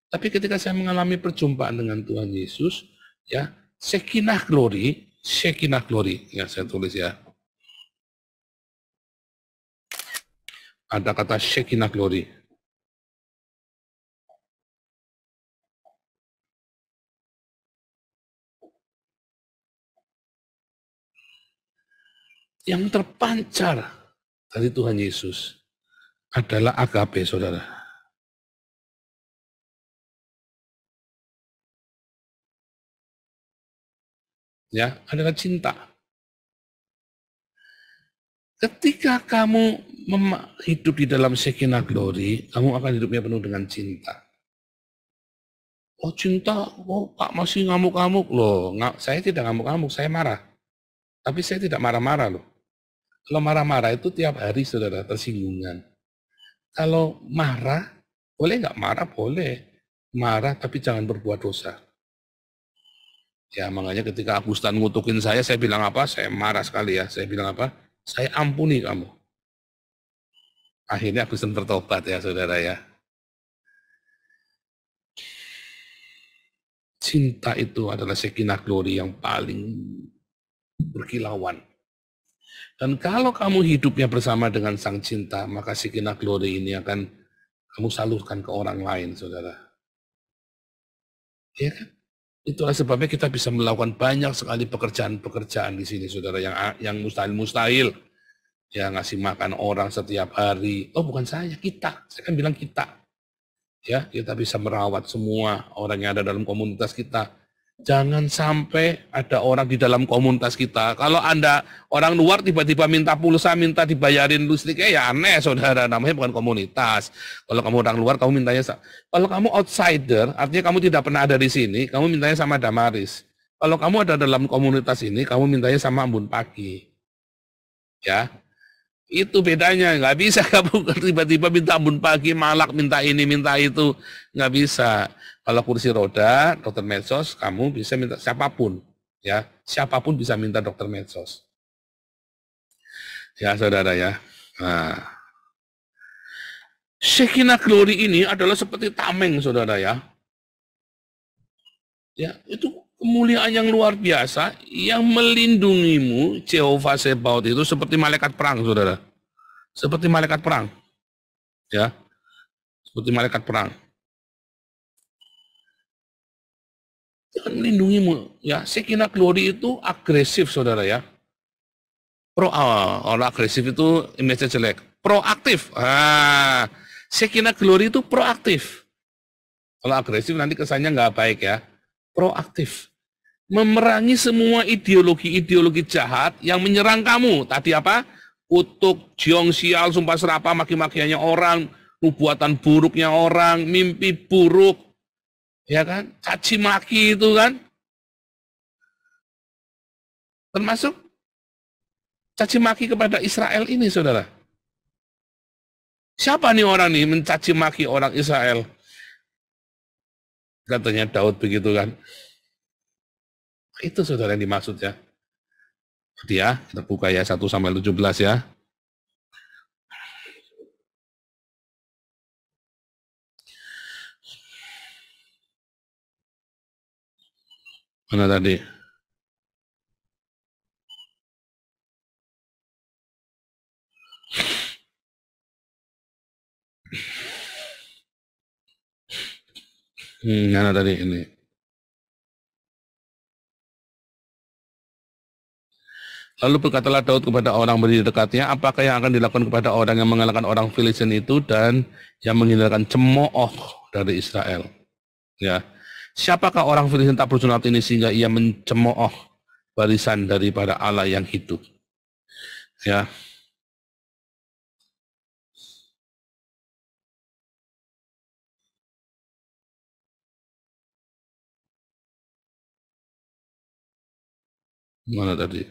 Tapi ketika saya mengalami perjumpaan dengan Tuhan Yesus, ya, Shekinah glory, ya saya tulis ya. Ada kata Shekinah glory. Yang terpancar dari Tuhan Yesus adalah agape, saudara. Ya, adalah cinta. Ketika kamu hidup di dalam Shekinah Glory, kamu akan hidupnya penuh dengan cinta. Oh cinta, oh Pak masih ngamuk-ngamuk loh. Saya tidak ngamuk-ngamuk, saya marah. Tapi saya tidak marah-marah loh. Kalau marah-marah itu tiap hari saudara tersinggungan. Kalau marah, boleh nggak marah? Boleh. Marah tapi jangan berbuat dosa. Ya makanya ketika Agustan ngutukin saya bilang apa? Saya marah sekali ya. Saya bilang apa? Saya ampuni kamu. Akhirnya Agustan bertobat ya saudara ya. Cinta itu adalah Shekinah Glory yang paling berkilauan. Dan kalau kamu hidupnya bersama dengan Sang Cinta, maka Shekinah Glory ini akan kamu salurkan ke orang lain, saudara. Ya kan? Itulah sebabnya kita bisa melakukan banyak sekali pekerjaan-pekerjaan di sini, saudara, yang mustahil-mustahil. Ya ngasih makan orang setiap hari. Oh bukan saya, kita. Saya kan bilang kita. Ya, kita bisa merawat semua orang yang ada dalam komunitas kita. Jangan sampai ada orang di dalam komunitas kita. Kalau Anda orang luar tiba-tiba minta pulsa, minta dibayarin listriknya, ya aneh saudara, namanya bukan komunitas. Kalau kamu orang luar, kamu mintanya. Kalau kamu outsider, artinya kamu tidak pernah ada di sini, kamu mintanya sama Damaris. Kalau kamu ada dalam komunitas ini, kamu mintanya sama Ambun Pagi. Ya. Itu bedanya, nggak bisa kamu tiba-tiba minta Ambun Pagi, Malak minta ini, minta itu, nggak bisa. Kalau kursi roda, dokter medsos, kamu bisa minta siapapun, ya siapapun bisa minta dokter medsos. Ya saudara ya. Nah, Shekinah Glory ini adalah seperti tameng saudara ya. Ya itu kemuliaan yang luar biasa yang melindungimu. Jehovah Sebaot itu seperti malaikat perang, saudara. Seperti malaikat perang. Ya. Seperti malaikat perang. Dia akan melindungimu, ya. Shekinah Glory itu agresif, saudara ya. Orang agresif itu image jelek. Proaktif. Shekinah Glory itu proaktif. Kalau agresif nanti kesannya nggak baik ya. Proaktif. Memerangi semua ideologi-ideologi jahat yang menyerang kamu. Tadi apa? Kutuk, jiong, sial, sumpah serapah, maki-makiannya orang, nubuatan buruknya orang, mimpi buruk, ya kan? Caci maki itu kan? Termasuk caci maki kepada Israel ini, saudara. Siapa nih orang nih mencaci maki orang Israel? Katanya Daud begitu kan? Itu saudara yang dimaksud ya. Jadi ya, kita buka ya 1-17 ya. Mana tadi? Mana tadi ini? Lalu berkatalah Daud kepada orang berdiri dekatnya, apakah yang akan dilakukan kepada orang yang mengalahkan orang Filistin itu dan yang menghindarkan cemooh dari Israel? Ya, siapakah orang Filistin tak bersunat ini sehingga ia mencemooh barisan daripada Allah yang hidup? Ya. Mana tadi?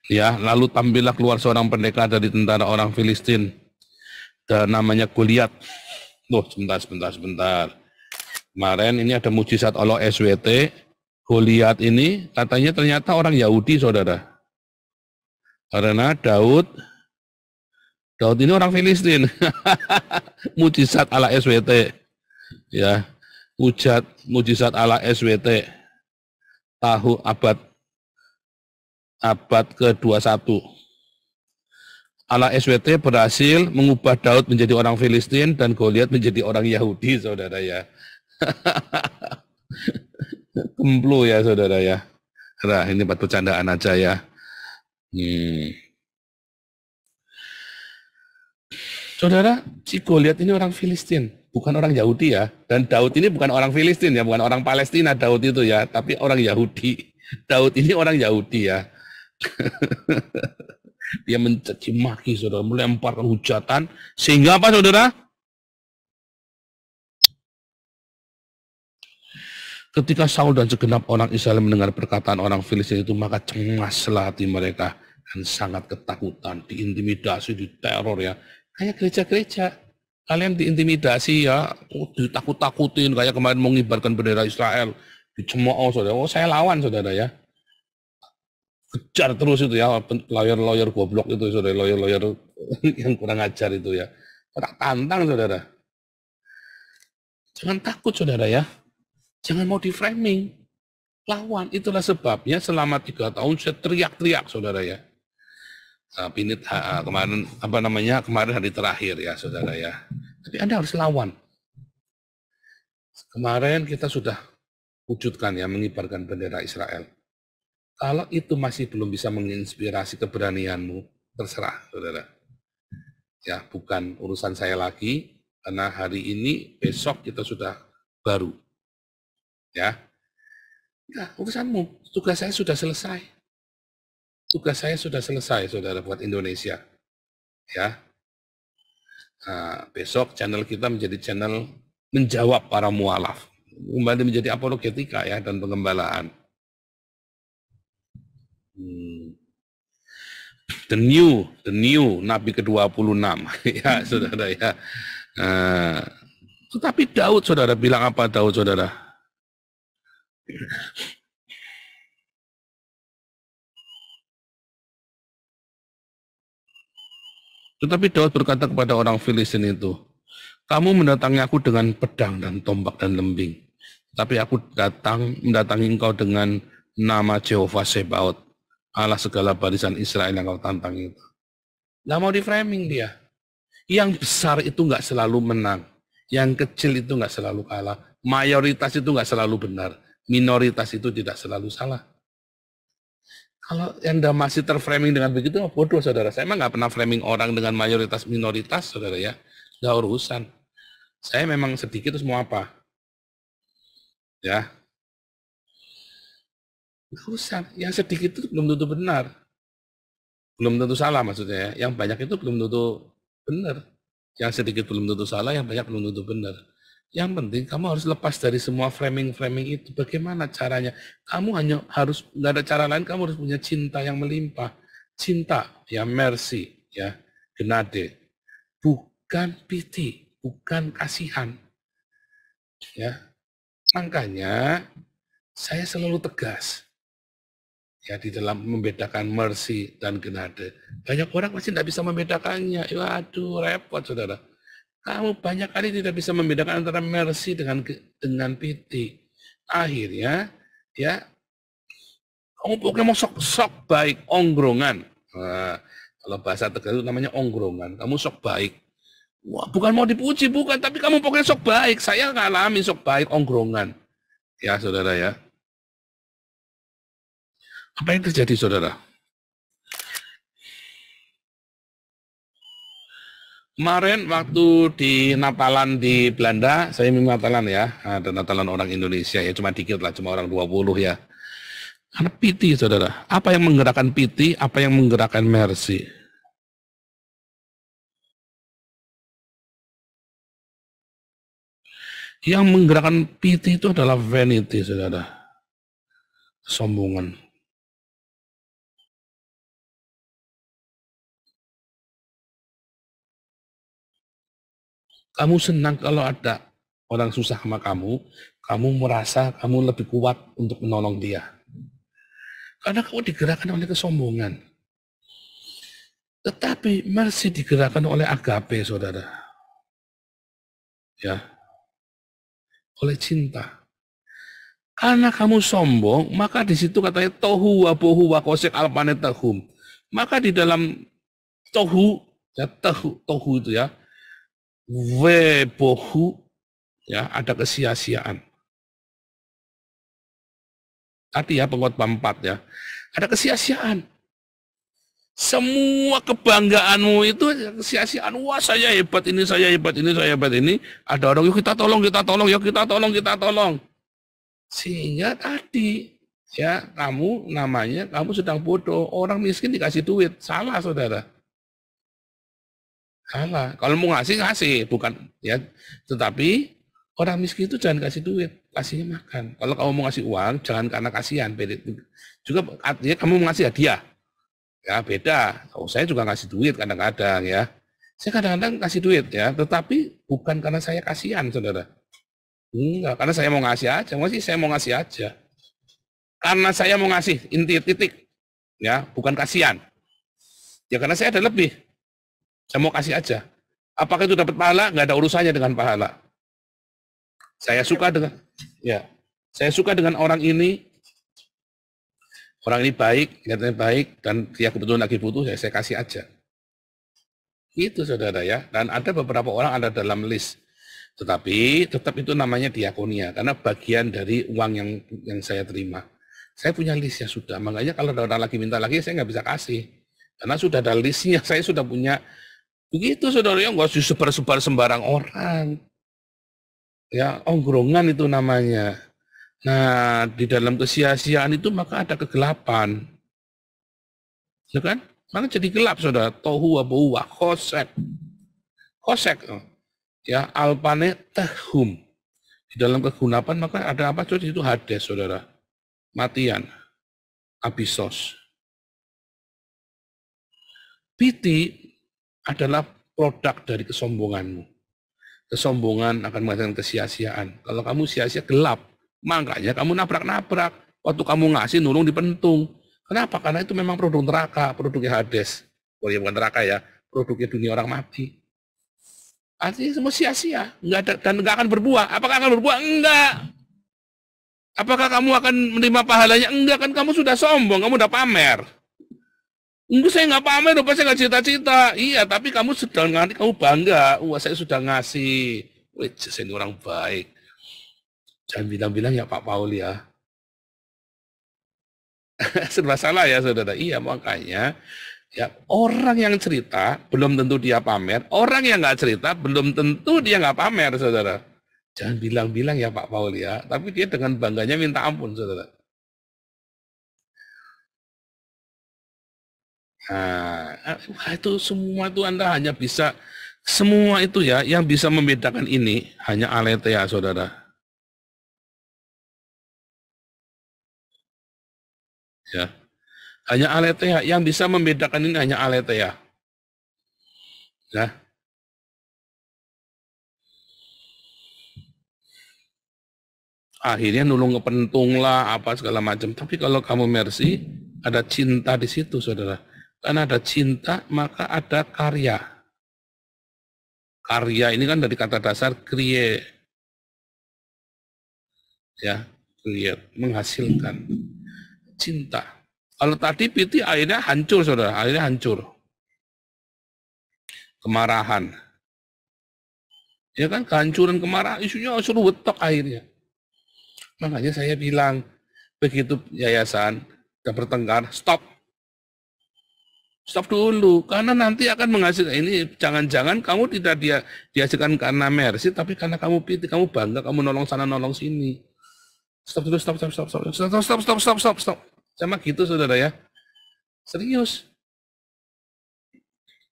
Ya, lalu tampillah keluar seorang pendekar dari tentara orang Filistin dan namanya Goliat. Loh, sebentar. Kemarin ini ada mujizat Allah SWT. Goliat ini katanya ternyata orang Yahudi, saudara. Karena Daud ini orang Filistin. Mujizat Allah SWT. Ya, mujizat Allah SWT. Abad ke-21. ala SWT berhasil mengubah Daud menjadi orang Filistin dan Goliat menjadi orang Yahudi, saudara ya. Kemplu ya, saudara ya. Nah, ini buat bercandaan aja ya. Saudara, si Goliat ini orang Filistin, bukan orang Yahudi ya. Dan Daud ini bukan orang Filistin ya, bukan orang Palestina Daud itu ya, tapi orang Yahudi. Daud ini orang Yahudi ya. Dia mencaci maki, saudara, melemparkan hujatan, sehingga apa, saudara? Ketika Saul dan segenap orang Israel mendengar perkataan orang Filistin itu, maka cemaslah hati mereka dan sangat ketakutan, diintimidasi, diteror ya. Kayak gereja-gereja, kalian diintimidasi ya, ditakut-takutin, kayak kemarin mau mengibarkan bendera Israel, dicemooh, saudara. Oh, saya lawan, saudara ya. Kejar terus itu ya, lawyer-lawyer goblok itu, saudara, lawyer-lawyer yang kurang ajar itu ya. Tak tantang, saudara. Jangan takut, saudara ya. Jangan mau di-framing. Lawan, itulah sebabnya selama 3 tahun saya teriak-teriak, saudara ya. Pinit kemarin kemarin hari terakhir ya, saudara ya. Tapi Anda harus lawan. Kemarin kita sudah wujudkan ya, mengibarkan bendera Israel. Kalau itu masih belum bisa menginspirasi keberanianmu, terserah, saudara. Ya, bukan urusan saya lagi, karena hari ini, besok kita sudah baru. Ya, urusanmu. Tugas saya sudah selesai. Tugas saya sudah selesai, saudara, buat Indonesia. Ya, besok channel kita menjadi channel menjawab para mualaf, kembali menjadi apologetika ya dan pengembalaan. The new Nabi ke-26 ya, saudara ya. Tetapi Daud, saudara, bilang apa Daud, saudara? Tetapi Daud berkata kepada orang Filistin itu, kamu mendatangi aku dengan pedang dan tombak dan lembing, tapi aku mendatangi engkau dengan nama Jehovah Sebaot, Allah segala barisan Israel yang kau tantang itu. Nggak mau di-framing dia. Yang besar itu nggak selalu menang, yang kecil itu nggak selalu kalah, mayoritas itu nggak selalu benar, minoritas itu tidak selalu salah. Kalau Anda masih terframing dengan begitu, bodoh, saudara. Saya emang nggak pernah framing orang dengan mayoritas minoritas, saudara ya. Nggak urusan. Saya memang sedikit terus mau apa? Ya. Nggak urusan. Yang sedikit itu belum tentu benar. Belum tentu salah maksudnya ya. Yang banyak itu belum tentu benar. Yang sedikit belum tentu salah, yang banyak belum tentu benar. Yang penting kamu harus lepas dari semua framing-framing itu. Bagaimana caranya? Kamu hanya harus, nggak ada cara lain, kamu harus punya cinta yang melimpah. Cinta, ya mercy, ya genade. Bukan pity, bukan kasihan. Ya, makanya saya selalu tegas ya di dalam membedakan mercy dan genade. Banyak orang masih tidak bisa membedakannya. Waduh, repot, saudara. Kamu banyak kali tidak bisa membedakan antara mercy dengan pity. Akhirnya, ya, kamu pokoknya mau sok baik, ongrongan. Nah, kalau bahasa Tegal itu namanya ongrongan. Kamu sok baik. Wah, bukan mau dipuji, bukan. Tapi kamu pokoknya sok baik. Saya ngalami sok baik, ongrongan. Ya, saudara ya. Apa yang terjadi, saudara? Kemarin waktu di Natalan di Belanda, saya Natalan ya, ada Natalan orang Indonesia ya, cuma dikit lah, cuma orang 20 ya. Karena pity, saudara. Apa yang menggerakkan pity, apa yang menggerakkan mercy? Yang menggerakkan pity itu adalah vanity, saudara. Kesombongan. Kamu senang kalau ada orang susah sama kamu merasa kamu lebih kuat untuk menolong dia. Karena kamu digerakkan oleh kesombongan. Tetapi mercy digerakkan oleh agape, saudara. Ya. Oleh cinta. Karena kamu sombong, maka di situ katanya tohu wa bohu wa kosek alpanetahum. Maka di dalam tohu, ya tohu itu ya, webohu, ya ada kesia-siaan. Tadi ya pengkhotbah 4 ya, ada kesia-siaan. Semua kebanggaanmu itu kesia-siaan. Wah saya hebat ini, saya hebat ini, saya hebat ini. Ada orang, yuk kita tolong, kita tolong, yuk kita tolong, kita tolong. Sehingga tadi ya kamu namanya kamu sedang bodoh. Orang miskin dikasih duit, salah saudara. Salah. Kalau mau ngasih bukan ya. Tetapi orang miskin itu jangan kasih duit, kasihnya makan. Kalau kamu mau ngasih uang, jangan karena kasihan. Juga artinya kamu mau ngasih hadiah. Ya beda. Oh, saya juga ngasih duit kadang-kadang ya. Saya kadang-kadang kasih duit ya, tetapi bukan karena saya kasihan, saudara. Enggak, karena saya mau ngasih aja. Saya mau ngasih aja. Karena saya mau ngasih, inti titik. Ya, bukan kasihan. Ya karena saya ada lebih. Saya mau kasih aja. Apakah itu dapat pahala? Nggak ada urusannya dengan pahala. Saya suka dengan orang ini. Orang ini baik, niatnya baik, dan dia kebetulan lagi butuh, ya saya kasih aja. Itu saudara ya. Dan ada beberapa orang ada dalam list. Tetapi tetap itu namanya diakonia, karena bagian dari uang yang saya terima. Saya punya listnya sudah, makanya kalau ada orang lagi minta lagi, saya nggak bisa kasih. Karena sudah ada listnya, saya sudah punya. Begitu saudara ya, nggak sebar-sebar sembarang orang. Ya, ongkrongan itu namanya. Nah, di dalam kesia-siaan itu maka ada kegelapan. Ya kan? Maka jadi gelap, saudara. Tohu wabohu wa khosek. Khosek. Ya, alpane tehum. Di dalam kegelapan maka ada apa? Saudara? Itu Hades, saudara. Matian. Abisos. Piti adalah produk dari kesombonganmu. Kesombongan akan menghasilkan kesia-siaan. Kalau kamu sia-sia gelap, makanya kamu nabrak-nabrak. Waktu kamu ngasih, nulung dipentung. Kenapa? Karena itu memang produk neraka, produknya Hades. Oh ya bukan neraka ya, produknya dunia orang mati. Artinya semua sia-sia, dan nggak akan berbuah. Apakah akan berbuah? Enggak. Apakah kamu akan menerima pahalanya? Enggak, kan kamu sudah sombong, kamu udah pamer. Enggak, saya nggak pamer, saya nggak cita-cita. Iya, tapi kamu sudah ngerti, kamu bangga. Wah, saya sudah ngasih. Wih, saya ini orang baik. Jangan bilang-bilang ya Pak Paul ya. Serba salah ya saudara. Iya makanya ya orang yang cerita belum tentu dia pamer. Orang yang nggak cerita belum tentu dia nggak pamer saudara. Jangan bilang-bilang ya Pak Paul ya. Tapi dia dengan bangganya minta ampun saudara. Nah, itu semua itu Anda hanya bisa, semua itu ya yang bisa membedakan ini hanya aletheia saudara. Ya, hanya aletheia yang bisa membedakan ini hanya aletheia. Ya. Akhirnya nulung ngepentung lah apa segala macam. Tapi kalau kamu mercy, ada cinta di situ, saudara. Karena ada cinta, maka ada karya. Karya ini kan dari kata dasar kriye. Ya, kriye, menghasilkan. Cinta. Kalau tadi piti akhirnya hancur, saudara. Akhirnya hancur. Kemarahan. Ya kan, kehancuran kemarahan, isunya suruh wetok akhirnya. Makanya saya bilang, begitu yayasan sudah bertengkar, stop. Stop dulu, karena nanti akan menghasilkan ini, jangan-jangan kamu tidak dihasilkan karena mercy, tapi karena kamu piti, kamu bangga, kamu nolong sana, nolong sini. Stop dulu, stop. Sama gitu saudara ya. Serius.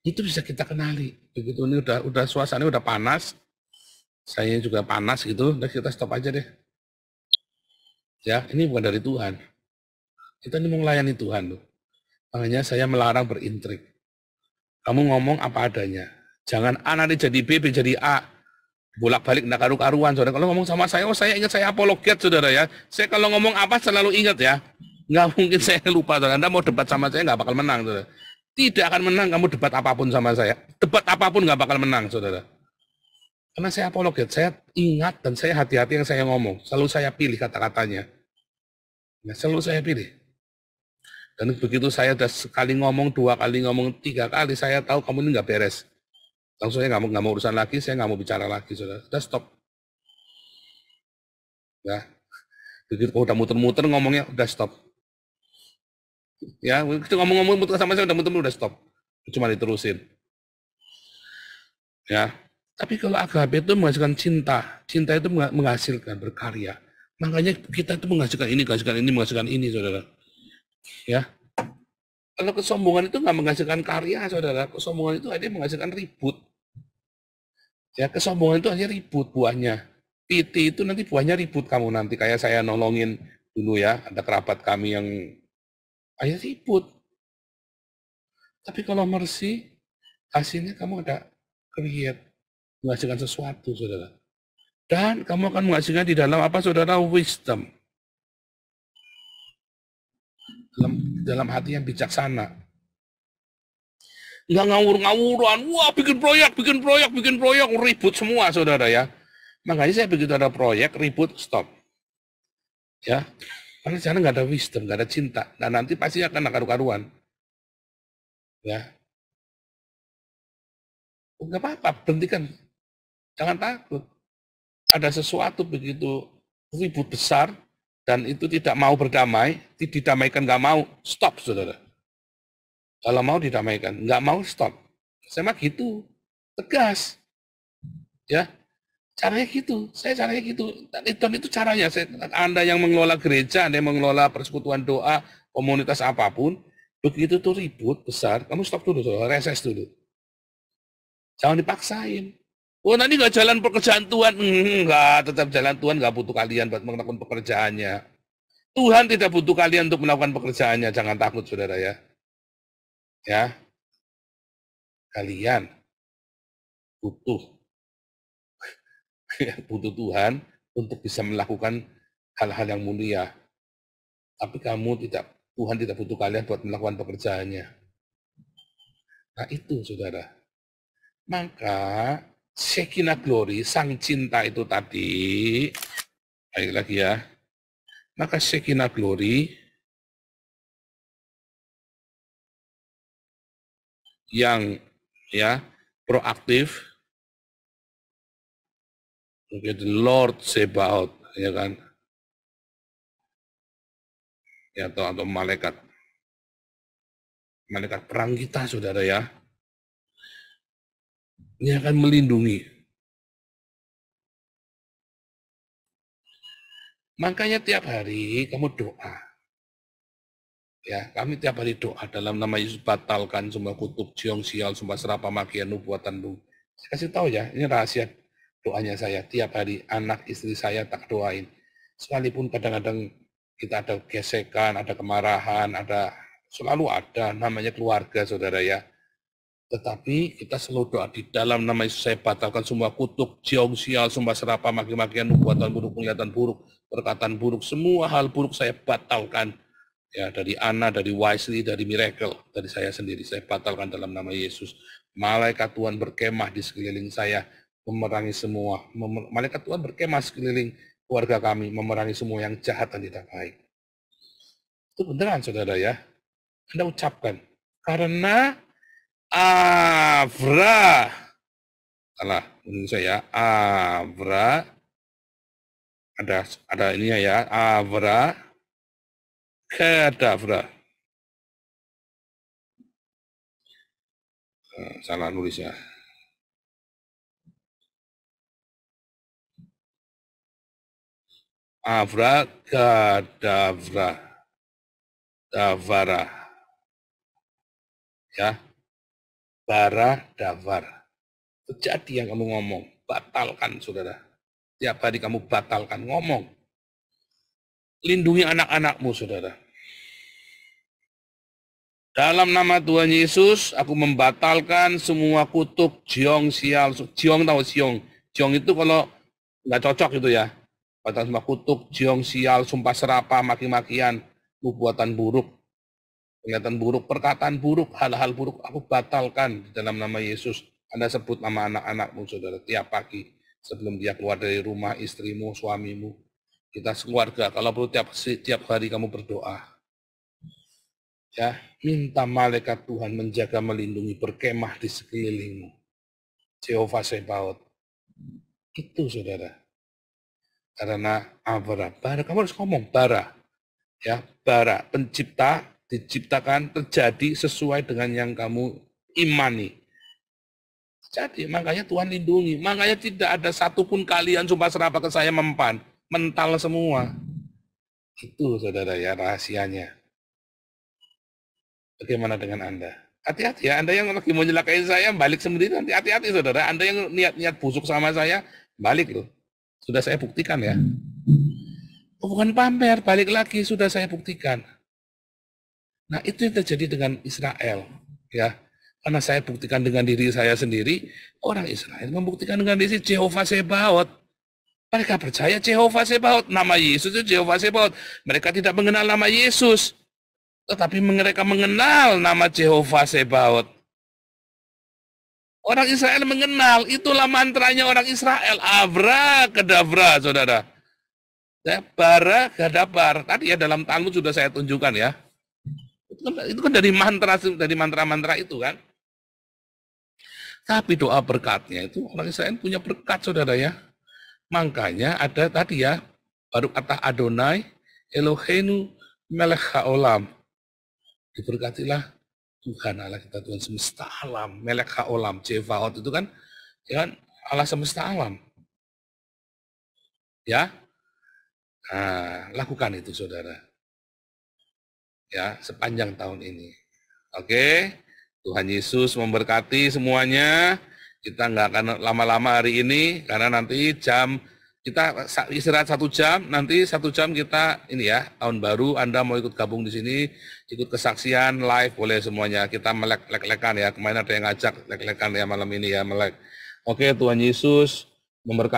Itu bisa kita kenali. Begitu ini udah suasana udah panas. Saya juga panas gitu, udah kita stop aja deh. Ya, ini bukan dari Tuhan. Kita ini mau melayani Tuhan loh. Makanya saya melarang berintrik. Kamu ngomong apa adanya. Jangan A nanti jadi B, B jadi A. Bolak-balik enggak karu-karuan, saudara. Kalau ngomong sama saya, saya ingat saya apologet, saudara ya. Saya kalau ngomong apa selalu ingat ya. Nggak mungkin saya lupa, saudara. Anda mau debat sama saya nggak bakal menang, saudara. Tidak akan menang kamu debat apapun sama saya. Debat apapun nggak bakal menang, saudara. Karena saya apologet, saya ingat dan saya hati-hati yang saya ngomong. Selalu saya pilih kata-katanya. Nah, selalu saya pilih. Dan begitu saya udah sekali ngomong, 2 kali ngomong, 3 kali, saya tahu kamu ini nggak beres. Langsung saya nggak mau urusan lagi, saya nggak mau bicara lagi, saudara. Udah stop. Ya, begitu udah muter-muter ngomongnya, udah stop. Ya, itu ngomong-ngomong muter sama saya udah muter-muter, udah stop. Cuma diterusin. Ya, tapi kalau agape itu menghasilkan cinta, cinta itu menghasilkan berkarya. Makanya kita itu menghasilkan ini, saudara. Ya, kalau kesombongan itu nggak menghasilkan karya, saudara. Kesombongan itu hanya menghasilkan ribut. Ya, kesombongan itu hanya ribut buahnya. Piti itu nanti buahnya ribut kamu nanti. Kayak saya nolongin dulu ya, ada kerabat kami yang ayah ribut. Tapi kalau mercy, hasilnya kamu ada create, menghasilkan sesuatu, saudara. Dan kamu akan menghasilkan di dalam apa, saudara? Wisdom. Dalam hati yang bijaksana. Nggak ngawur-ngawuran, wah bikin proyek, ribut semua, saudara ya. Makanya saya begitu ada proyek, ribut, stop. Ya, karena sana nggak ada wisdom, nggak ada cinta. Dan nanti pasti akan karu-karuan. Ya, nggak apa-apa, berhentikan. Jangan takut. Ada sesuatu begitu ribut besar, dan itu tidak mau berdamai, didamaikan nggak mau, stop, saudara. Kalau mau didamaikan, nggak mau, stop. Saya mah gitu, tegas. Ya, caranya gitu, saya caranya gitu. Dan itu caranya, Anda yang mengelola gereja, Anda yang mengelola persekutuan doa, komunitas apapun, begitu tuh ribut besar, kamu stop dulu, reses dulu. Jangan dipaksain. Oh nanti nggak jalan pekerjaan Tuhan, enggak, tetap jalan Tuhan, nggak butuh kalian buat melakukan pekerjaannya. Tuhan tidak butuh kalian untuk melakukan pekerjaannya, jangan takut saudara ya. Ya, kalian butuh Tuhan untuk bisa melakukan hal-hal yang mulia. Tapi Tuhan tidak butuh kalian buat melakukan pekerjaannya. Nah itu saudara. Maka Shekinah Glory, sang cinta itu tadi, baik lagi ya. Maka Shekinah Glory yang ya proaktif, the Lord Sebaot, ya kan, ya atau malaikat perang kita, saudara ya, ini akan melindungi. Makanya tiap hari kamu doa. Ya, kami tiap hari doa dalam nama Yesus, batalkan semua kutub, jiong, sial, sumpah serapah, makian, nubuatan, saya kasih tahu ya, ini rahasia doanya saya. Tiap hari anak istri saya tak doain. Sekalipun kadang-kadang kita ada gesekan, ada kemarahan, selalu ada namanya keluarga, saudara ya. Tetapi kita selalu doa di dalam nama Yesus, saya batalkan semua kutuk, jiong, sial, sumpah serapah, maki-makian, nubuatan buruk, penglihatan buruk, perkataan buruk, semua hal buruk saya batalkan. Ya, dari Anna, dari Wisely, dari Miracle, dari saya sendiri, saya batalkan dalam nama Yesus. Malaikat Tuhan berkemah di sekeliling saya, memerangi semua. Malaikat Tuhan berkemah sekeliling keluarga kami, memerangi semua yang jahat dan tidak baik. Itu beneran, saudara ya. Anda ucapkan. Karena Avra, salah, menurut saya, Avra, ada ininya ya, Avra, Kadavra. Salah nulis ya. Avra Kadavra. Davara. Ya. Bara Davar. Terjadi yang kamu ngomong. Batalkan, saudara. Tiap hari kamu batalkan, ngomong. Lindungi anak-anakmu, saudara. Dalam nama Tuhan Yesus, aku membatalkan semua kutuk, jiong, sial. Jiong tahu jiong. Jiong itu kalau nggak cocok itu ya. Batal semua kutuk, jiong, sial, sumpah serapah, maki-makian, nubuatan buruk, penglihatan buruk, perkataan buruk, hal-hal buruk, aku batalkan di dalam nama Yesus. Anda sebut nama anak-anakmu, saudara, tiap pagi sebelum dia keluar dari rumah, istrimu, suamimu. Kita sekeluarga, kalau perlu tiap hari kamu berdoa. Ya, minta malaikat Tuhan menjaga, melindungi, berkemah di sekelilingmu. Jehovah Sebaot. Itu saudara. Karena bara, kamu harus ngomong bara. Ya, bara, pencipta, diciptakan, terjadi sesuai dengan yang kamu imani. Jadi, makanya Tuhan lindungi. Makanya tidak ada satupun kalian sumpah serapah ke saya mempan. Mental semua. Itu saudara ya rahasianya. Bagaimana dengan Anda? Hati-hati ya, Anda yang lagi mau nyelakain saya, balik sendiri nanti hati-hati saudara. Anda yang niat-niat busuk sama saya, balik loh. Sudah saya buktikan ya. Bukan pamer, balik lagi, sudah saya buktikan. Nah itu yang terjadi dengan Israel. Ya, karena saya buktikan dengan diri saya sendiri, orang Israel membuktikan dengan diri Jehovah Sebaot. Mereka percaya Jehovah Sebaot, nama Yesus itu Jehovah Sebaot. Mereka tidak mengenal nama Yesus. Tetapi mereka mengenal nama Jehovah Sebaot. Orang Israel mengenal, itulah mantranya orang Israel. Abrakadabra, saudara. Ya, bara gadabar. Tadi ya dalam Talmud sudah saya tunjukkan ya. Itu kan dari mantra-mantra itu kan. Tapi doa berkatnya itu orang Israel punya berkat, saudara ya. Makanya ada tadi ya, baru kata Adonai, Eloheinu melech haolam. Diberkatilah Tuhan Allah kita, Tuhan semesta alam, melek haolam, Jevaot itu kan, ya kan Allah semesta alam. Ya, nah, lakukan itu saudara. Ya, sepanjang tahun ini. Oke, Tuhan Yesus memberkati semuanya. Kita nggak akan lama-lama hari ini, karena nanti kita istirahat 1 jam, nanti 1 jam kita ini ya, tahun baru, Anda mau ikut gabung di sini, ikut kesaksian, live, boleh semuanya. Kita melek-lekan ya, kemarin ada yang ngajak lek-lekan ya malam ini ya, melek. Oke, Tuhan Yesus memberkati.